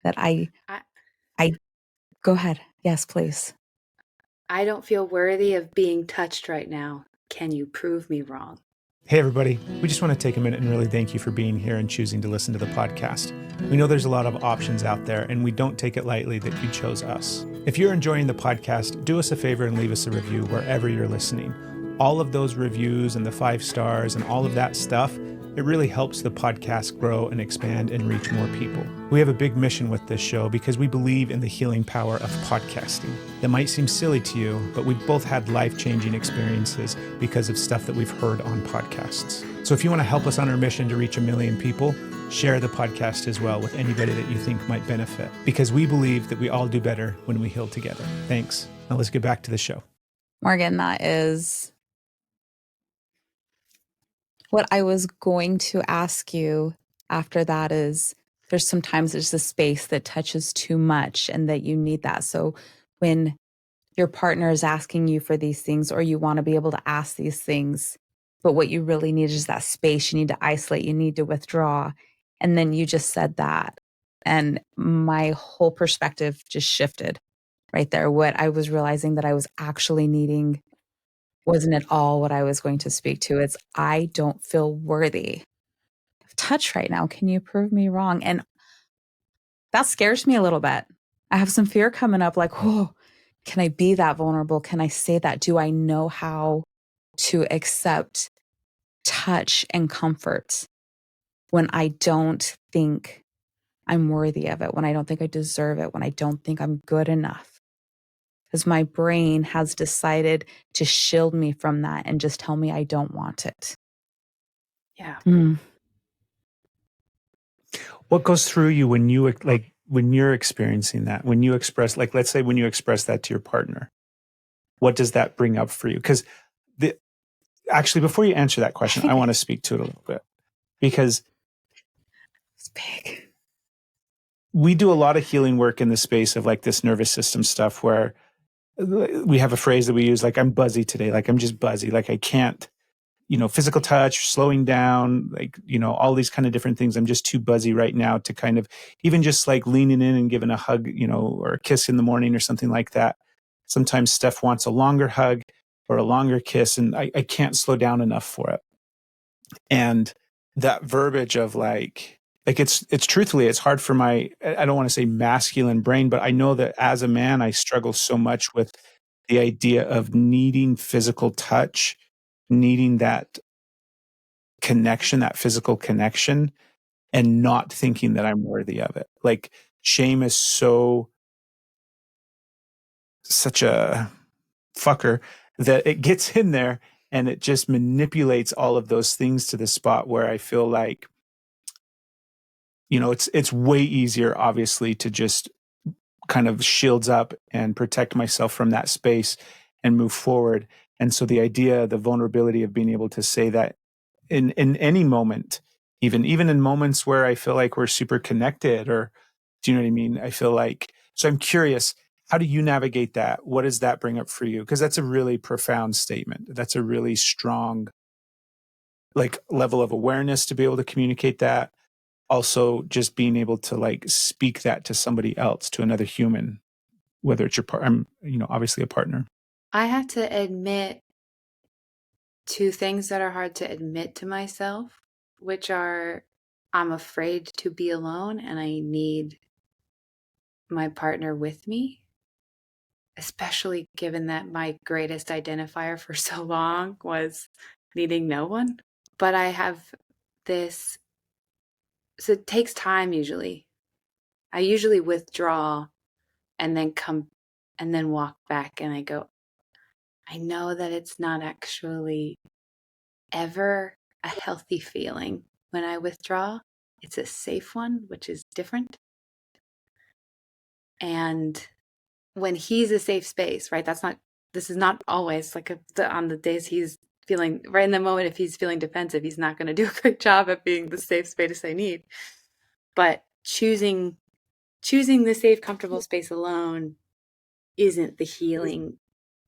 That I go ahead. Yes, please.
I don't feel worthy of being touched right now. Can you prove me wrong?
Hey, everybody. We just want to take a minute and really thank you for being here and choosing to listen to the podcast. We know there's a lot of options out there, and we don't take it lightly that you chose us. If you're enjoying the podcast, do us a favor and leave us a review wherever you're listening. All of those reviews and the 5 stars and all of that stuff, it really helps the podcast grow and expand and reach more people. We have a big mission with this show because we believe in the healing power of podcasting. That might seem silly to you, but we've both had life-changing experiences because of stuff that we've heard on podcasts. So if you want to help us on our mission to reach 1 million people, share the podcast as well with anybody that you think might benefit, because we believe that we all do better when we heal together. Thanks. Now let's get back to the show.
Morgan, that is what I was going to ask you after that. Is there's sometimes there's a space that touches too much and that you need that. So when your partner is asking you for these things, or you want to be able to ask these things, but what you really need is that space. You need to isolate, you need to withdraw. And then you just said that. And my whole perspective just shifted right there. What I was realizing that I was actually needing wasn't at all what I was going to speak to. It's, I don't feel worthy of touch right now. Can you prove me wrong? And that scares me a little bit. I have some fear coming up, like, oh, can I be that vulnerable? Can I say that? Do I know how to accept touch and comfort when I don't think I'm worthy of it, when I don't think I deserve it, when I don't think I'm good enough? Because my brain has decided to shield me from that and just tell me I don't want it.
Yeah.
What goes through you when you when you're experiencing that, when you express, like, let's say when you express that to your partner, what does that bring up for you? Because actually, before you answer that question, I want to speak to it a little bit, because
It's big.
we do a lot of healing work in the space of like this nervous system stuff, where we have a phrase that we use, like, I'm buzzy today, like I'm just buzzy, like I can't, physical touch, slowing down, like, all these kind of different things. I'm just too buzzy right now to kind of even just like leaning in and giving a hug, or a kiss in the morning or something like that. Sometimes Steph wants a longer hug or a longer kiss, and I can't slow down enough for it. And that verbiage of like it's truthfully, it's hard for my, I don't want to say masculine brain, but I know that as a man, I struggle so much with the idea of needing physical touch, needing that connection, that physical connection, and not thinking that I'm worthy of it. Like, shame is such a fucker that it gets in there and it just manipulates all of those things to the spot where I feel like, it's way easier, obviously, to just kind of shields up and protect myself from that space and move forward. And so the idea, the vulnerability of being able to say that in any moment, even in moments where I feel like we're super connected, or do you know what I mean? I feel like, so I'm curious, how do you navigate that? What does that bring up for you? Because that's a really profound statement. That's a really strong, like, level of awareness to be able to communicate that. Also, just being able to like speak that to somebody else, to another human, whether it's your partner, obviously a partner.
I have to admit two things that are hard to admit to myself, which are, I'm afraid to be alone and I need my partner with me, especially given that my greatest identifier for so long was needing no one. But I have this, so it takes time usually. I usually withdraw and then come and then walk back and I go, I know that it's not actually ever a healthy feeling when I withdraw. It's a safe one, which is different. And when he's a safe space, right? This is not always like on the days he's feeling right in the moment. If he's feeling defensive, he's not going to do a great job at being the safe space I need. But choosing the safe, comfortable space alone isn't the healing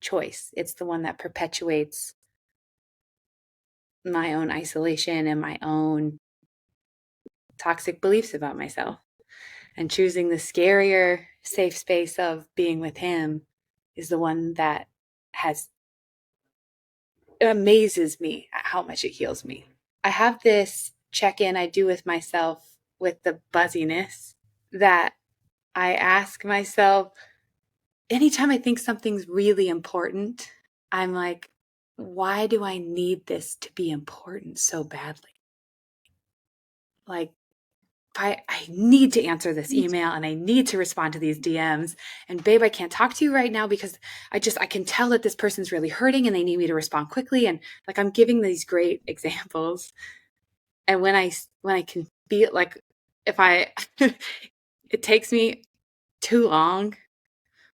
choice. It's the one that perpetuates my own isolation and my own toxic beliefs about myself. And choosing the scarier safe space of being with him is the one that it amazes me at how much it heals me. I have this check-in I do with myself with the buzziness that I ask myself anytime I think something's really important. I'm like, why do I need this to be important so badly? Like, I need to answer this email and I need to respond to these DMs. And babe, I can't talk to you right now because I can tell that this person's really hurting and they need me to respond quickly. And like, I'm giving these great examples. And when I can be like, if I, it takes me too long,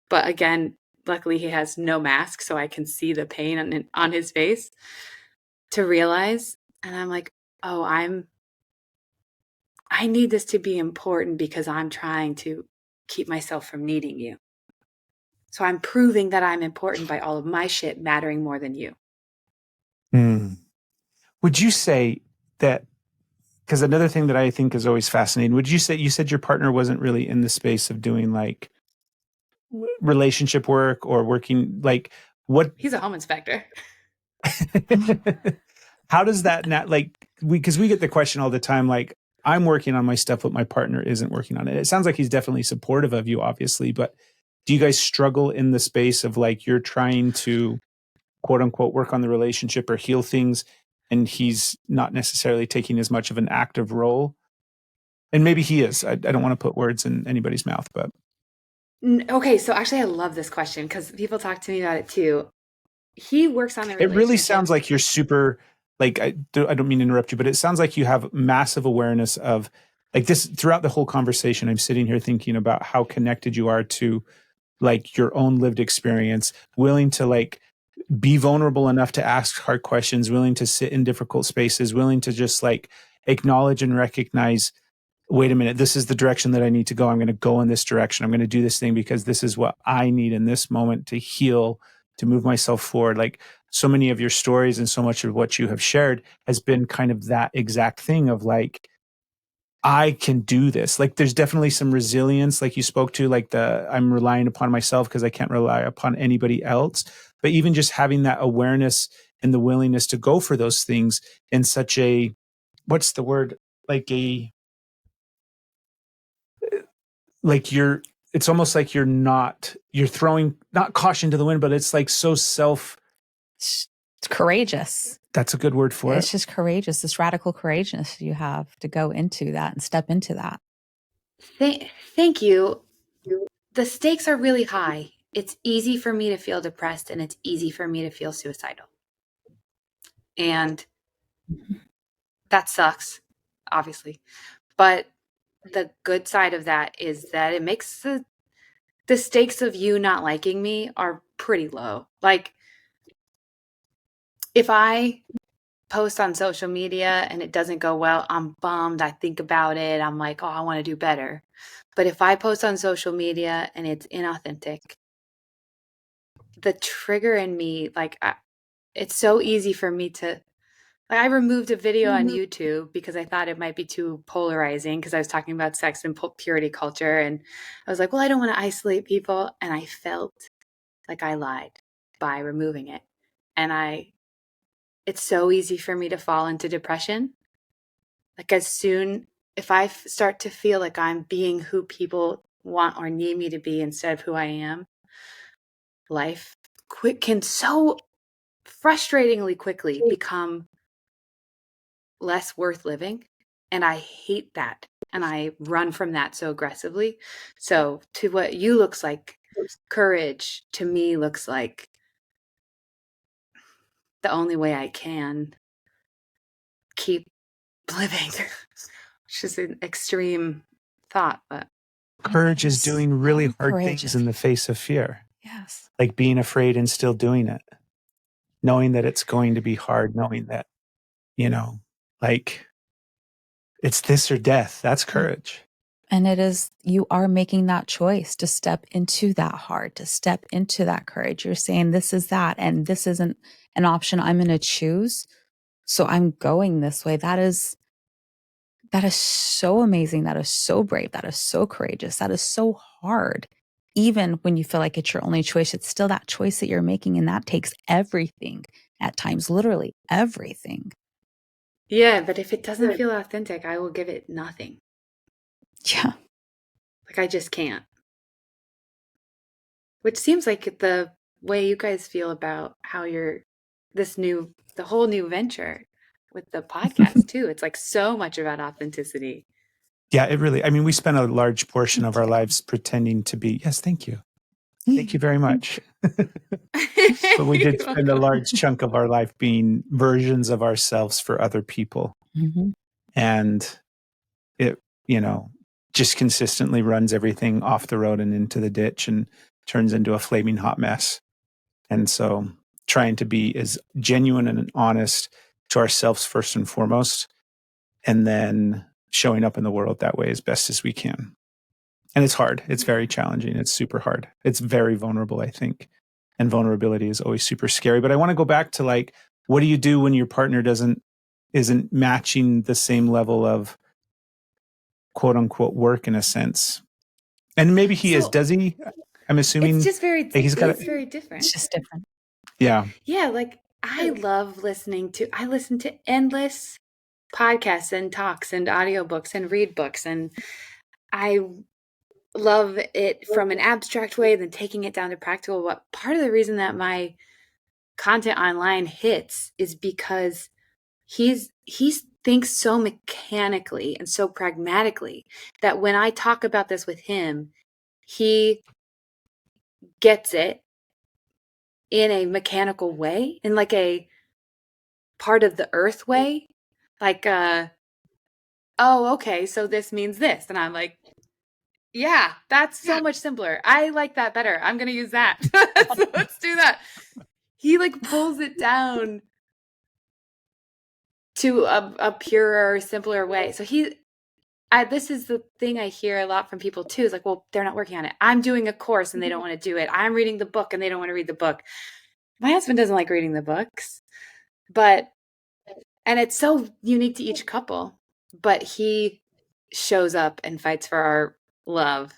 but again, luckily he has no mask, so I can see the pain on his face to realize. And I'm like, oh, I need this to be important because I'm trying to keep myself from needing you. So I'm proving that I'm important by all of my shit mattering more than you.
Would you say that, because another thing that I think is always fascinating, would you say, you said your partner wasn't really in the space of doing like relationship work or working, like what?
He's a home inspector.
How does that not, like, because we get the question all the time, like, I'm working on my stuff, but my partner isn't working on it. It sounds like he's definitely supportive of you, obviously, but do you guys struggle in the space of like you're trying to quote unquote work on the relationship or heal things and he's not necessarily taking as much of an active role? And maybe he is. I don't want to put words in anybody's mouth, but.
Okay, so actually I love this question because people talk to me about it too. He works on the
It really
relationship.
sounds like you're super, like, I don't mean to interrupt you, but it sounds like you have massive awareness of like this throughout the whole conversation. I'm sitting here thinking about how connected you are to like your own lived experience, willing to like be vulnerable enough to ask hard questions, willing to sit in difficult spaces, willing to just like acknowledge and recognize, wait a minute, this is the direction that I need to go. I'm going to go in this direction. I'm going to do this thing because this is what I need in this moment to heal, to move myself forward. Like so many of your stories and so much of what you have shared has been kind of that exact thing of like, I can do this. Like there's definitely some resilience, like you spoke to, like I'm relying upon myself because I can't rely upon anybody else. But even just having that awareness and the willingness to go for those things in such a, what's the word? Like it's almost like you're throwing not caution to the wind, but it's like so
It's courageous.
that's a good word for
It's
it.
just courageous. This radical courageousness you have to go into that and step into that.
Thank you. The stakes are really high. It's easy for me to feel depressed and it's easy for me to feel suicidal. And that sucks, obviously. But the good side of that is that it makes the stakes of you not liking me are pretty low. Like if I post on social media and it doesn't go well, I'm bummed. I think about it. I'm like, oh, I want to do better. But if I post on social media and it's inauthentic, the trigger in me, like, it's so easy for me to. Like, I removed a video on YouTube because I thought it might be too polarizing because I was talking about sex and purity culture. And I was like, well, I don't want to isolate people. And I felt like I lied by removing it. And it's so easy for me to fall into depression. Like if I start to feel like I'm being who people want or need me to be instead of who I am, life can so frustratingly quickly become less worth living. And I hate that. And I run from that so aggressively. So to what you looks like, courage to me looks like the only way I can keep living, which is an extreme thought, but
Courage is doing really hard
Courageous.
things in the face of fear,
Yes.
like being afraid and still doing it, knowing that it's going to be hard, knowing that, like it's this or death. That's courage.
And it is, you are making that choice to step into that heart, to step into that courage. You're saying this is that, and this isn't an option I'm going to choose. So I'm going this way. That is so amazing. That is so brave. That is so courageous. That is so hard. Even when you feel like it's your only choice, it's still that choice that you're making. And that takes everything at times, literally everything.
yeah, but if it doesn't feel authentic, I will give it nothing.
Yeah.
Like I just can't. Which seems like the way you guys feel about how you're the whole new venture with the podcast too. It's like so much about authenticity.
Yeah, it really, I mean, we spent a large portion of our lives pretending to be, yes, thank you. Thank you very much. But we did spend a large chunk of our life being versions of ourselves for other people.
Mm-hmm.
And it, just consistently runs everything off the road and into the ditch and turns into a flaming hot mess. And so trying to be as genuine and honest to ourselves first and foremost, and then showing up in the world that way as best as we can. And it's hard. It's very challenging. It's super hard. It's very vulnerable, I think. And vulnerability is always super scary. But I want to go back to like, what do you do when your partner isn't matching the same level of quote unquote work in a sense? And maybe he is, does he? I'm assuming
it's just very
he's got
it's very different.
It's just different.
Yeah.
Yeah, like I listen to endless podcasts and talks and audiobooks and read books, and I love it from an abstract way, then taking it down to practical. What part of the reason that my content online hits is because he thinks so mechanically and so pragmatically that when I talk about this with him, he gets it in a mechanical way, in like a part of the earth way. Like, oh, okay, so this means this. And I'm like, yeah, that's so much simpler. I like that better. I'm going to use that. So let's do that. He like pulls it down to a purer, simpler way. So this is the thing I hear a lot from people too. Is like, well, they're not working on it. I'm doing a course and they don't want to do it. I'm reading the book and they don't want to read the book. My husband doesn't like reading the books, and it's so unique to each couple, but he shows up and fights for our love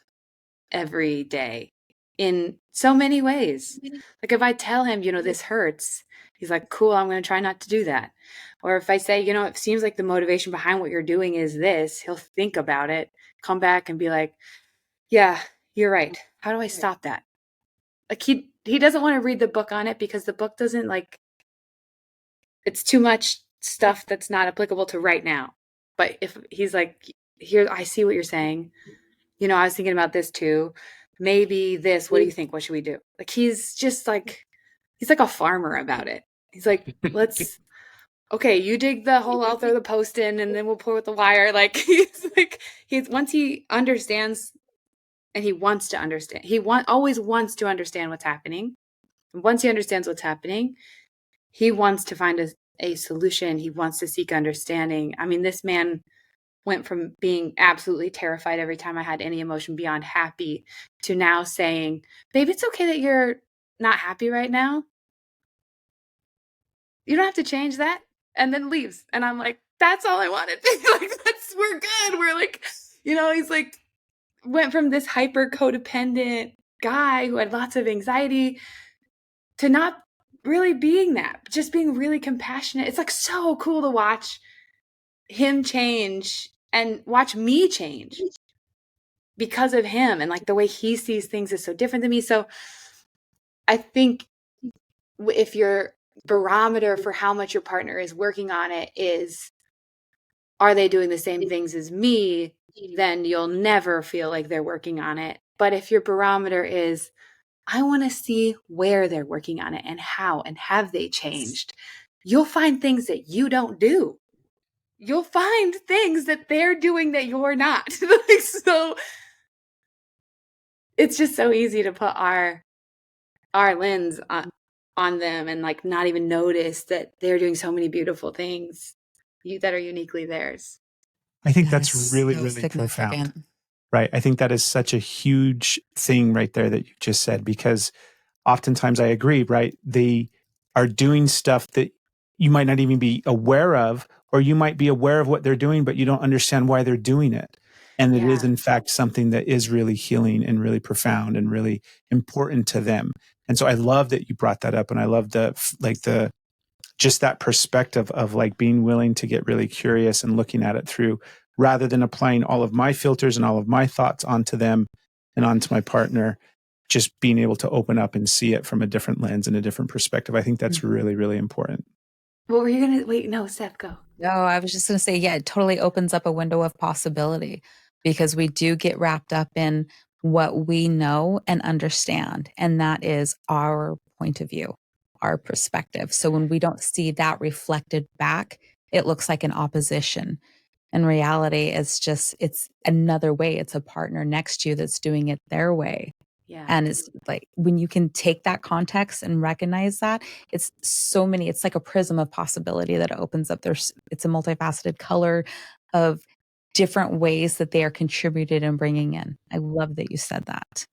every day in so many ways. Like if I tell him, this hurts, he's like, cool, I'm going to try not to do that. Or if I say, it seems like the motivation behind what you're doing is this, he'll think about it, come back and be like, yeah, you're right. How do I stop that? Like he doesn't want to read the book on it because the book doesn't it's too much stuff that's not applicable to right now. But if he's like, here, I see what you're saying. I was thinking about this too. Maybe this, what do you think? What should we do? Like, he's like a farmer about it. He's like, okay, you dig the hole, I'll throw the post in and then we'll pour with the wire. Like, once he understands and he wants to understand, always wants to understand what's happening. And once he understands what's happening, he wants to find a solution. He wants to seek understanding. I mean, this man went from being absolutely terrified every time I had any emotion beyond happy to now saying, babe, it's okay that you're not happy right now. You don't have to change that. And then leaves. And I'm like, that's all I wanted. Like, we're good. We're like, he's like, went from this hyper codependent guy who had lots of anxiety to not really being that, just being really compassionate. It's like so cool to watch him change and watch me change because of him. And like the way he sees things is so different than me. So I think if your barometer for how much your partner is working on it is, are they doing the same things as me, then you'll never feel like they're working on it. But if your barometer is, I want to see where they're working on it and how, and have they changed, you'll find things that you don't do. You'll find things that they're doing that you're not. So it's just so easy to put our lens on them and like not even notice that they're doing so many beautiful things that are uniquely theirs.
I think
That
that's
is
really,
so
really profound.
significant.
Right. I think that is such a huge thing right there that you just said, because oftentimes I agree, right? They are doing stuff that you might not even be aware of, or you might be aware of what they're doing, but you don't understand why they're doing it. And it is,
Yeah.
in fact, something that is really healing and really profound and really important to them. And so I love that you brought that up. And I love just that perspective of like being willing to get really curious and looking at it through, rather than applying all of my filters and all of my thoughts onto them and onto my partner, just being able to open up and see it from a different lens and a different perspective. I think that's really, really important.
What were you going to, wait, no, Steph, go.
No, I was just going to say, yeah, it totally opens up a window of possibility, because we do get wrapped up in what we know and understand. And that is our point of view, our perspective. So when we don't see that reflected back, it looks like an opposition. In reality, it's another way. It's a partner next to you that's doing it their way.
Yeah.
And it's like when you can take that context and recognize that, it's like a prism of possibility that opens up. It's a multifaceted color of different ways that they are contributed and bringing in. I love that you said that.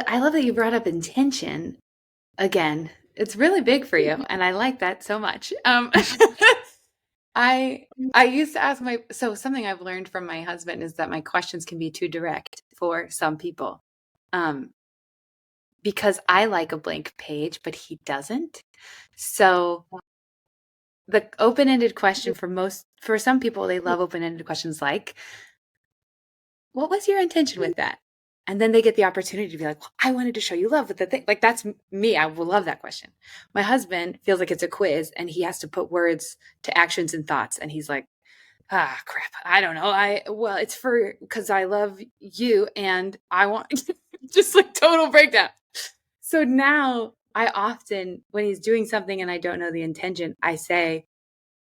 I love that you brought up intention again. It's really big for you, and I like that so much. I used to ask something I've learned from my husband is that my questions can be too direct for some people. Because I like a blank page, but he doesn't. So the open-ended question for some people, they love open-ended questions like, what was your intention with that? And then they get the opportunity to be like, well, I wanted to show you love with the thing. Like, that's me. I will love that question. My husband feels like it's a quiz and he has to put words to actions and thoughts. And he's like, crap. I don't know. It's because I love you and I want just like total breakdown. So now I often, when he's doing something and I don't know the intention, I say,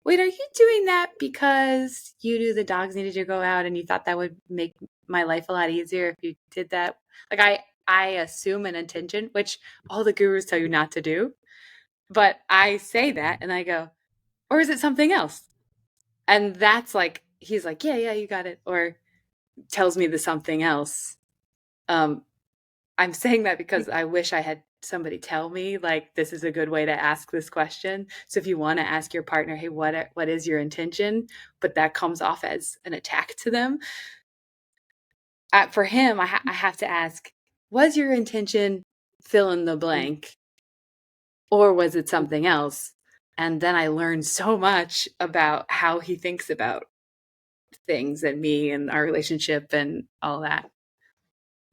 wait, are you doing that because you knew the dogs needed to go out and you thought that would make my life a lot easier if you did that? Like I assume an intention, which all the gurus tell you not to do. But I say that and I go, or is it something else? And that's like, he's like, yeah, you got it. Or tells me the something else. I'm saying that because I wish I had somebody tell me, like, this is a good way to ask this question. So if you want to ask your partner, hey, what is your intention? But that comes off as an attack to them. For him, I have to ask, was your intention fill in the blank? Or was it something else? And then I learned so much about how he thinks about things and me and our relationship and all that.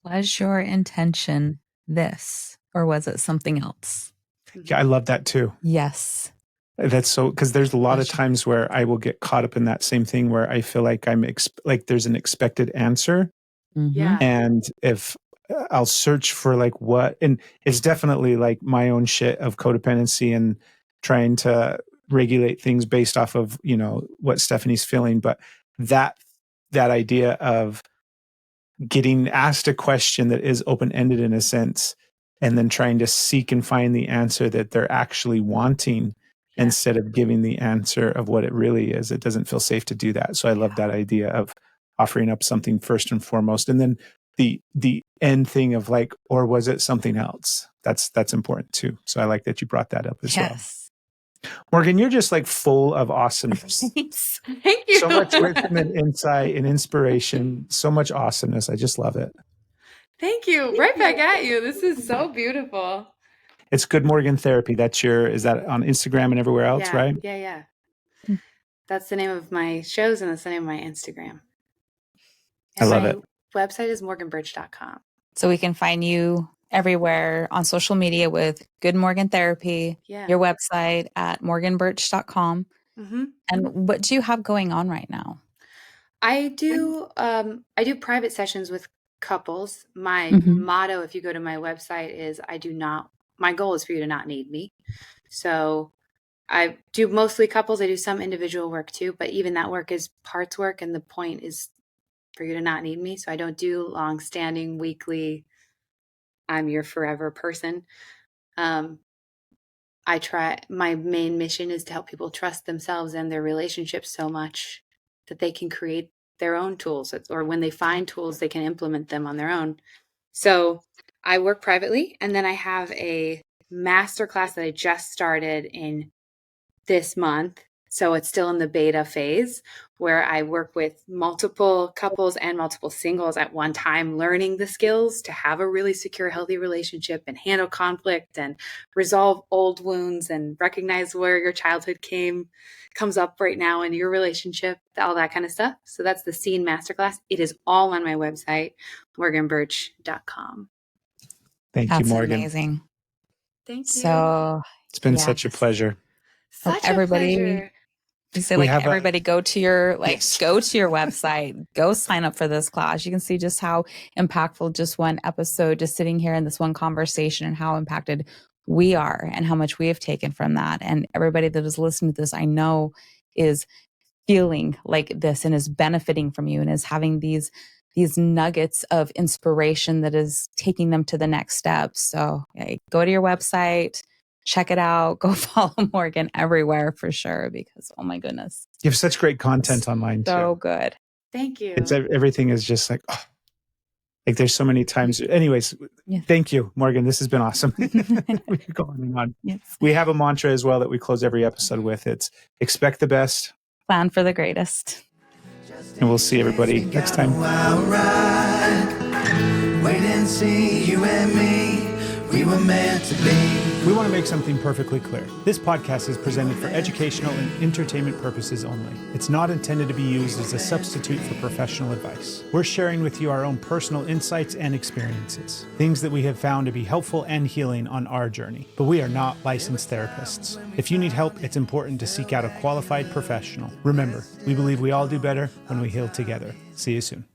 Was your intention this, or was it something else?
Yeah, I love that too.
Yes.
That's so, because there's a lot of times where I will get caught up in that same thing where I feel like like there's an expected answer.
Mm-hmm.
Yeah.
And if I'll search for like what, and it's definitely like my own shit of codependency and trying to regulate things based off of, what Stephanie's feeling. But that idea of getting asked a question that is open-ended in a sense, and then trying to seek and find the answer that they're actually wanting instead of giving the answer of what it really is. It doesn't feel safe to do that. So I love that idea of offering up something first and foremost. And then the end thing of like, or was it something else? That's important too. So I like that you brought that up as well. Morgan, you're just like full of awesomeness.
Thanks.
Thank you.
So much wisdom and insight and inspiration. So much awesomeness. I just love it.
Thank you. Right back at you. This is so beautiful.
It's Good Morgan Therapy. Is that on Instagram and everywhere else, right?
Yeah. That's the name of my shows and that's the name of my Instagram. And
I love it.
my website is morganburch.com.
So we can find you everywhere on social media with Good Morgan Therapy,
Yeah.
your website at morganburch.com.
Mm-hmm.
And what do you have going on right now?
I do private sessions with couples. My
Mhm.
motto, if you go to my website, is my goal is for you to not need me. So I do mostly couples. I do some individual work too, but even that work is parts work. And the point is for you to not need me. So I don't do long-standing weekly, I'm your forever person. My main mission is to help people trust themselves and their relationships so much that they can create their own tools, or when they find tools, they can implement them on their own. So I work privately, and then I have a master class that I just started in this month. So it's still in the beta phase, where I work with multiple couples and multiple singles at one time, learning the skills to have a really secure, healthy relationship and handle conflict and resolve old wounds and recognize where your childhood comes up right now in your relationship, all that kind of stuff. So that's the S.E.E.N Masterclass. It is all on my website, morganburch.com.
Thank you,
That's
Morgan.
amazing.
Thank you.
So
It's been
yes.
such a pleasure.
Such
everybody,
a pleasure.
You say
We
like
have
everybody go to your
Yes.
go to your website, go sign up for this class. You can see just how impactful just one episode, just sitting here in this one conversation, and how impacted we are and how much we have taken from that. And everybody that is listening to this, I know, is feeling like this and is benefiting from you and is having these nuggets of inspiration that is taking them to the next step. So go to your website, check it out, go follow Morgan everywhere for sure, because oh my goodness,
You have such great content online
so
too.
good.
Thank you.
Everything is just like, oh, like there's so many times. Anyways,
Yes.
Thank you, Morgan. This has been awesome. We could go on and on.
Yes.
We have a mantra as well that we close every episode with. It's expect the best.
Plan for the greatest.
And we'll see everybody next time.
Wait and see, you and me, we were meant to be.
We want to make something perfectly clear. This podcast is presented for educational and entertainment purposes only. It's not intended to be used as a substitute for professional advice. We're sharing with you our own personal insights and experiences, things that we have found to be helpful and healing on our journey. But we are not licensed therapists. If you need help, it's important to seek out a qualified professional. Remember, we believe we all do better when we heal together. See you soon.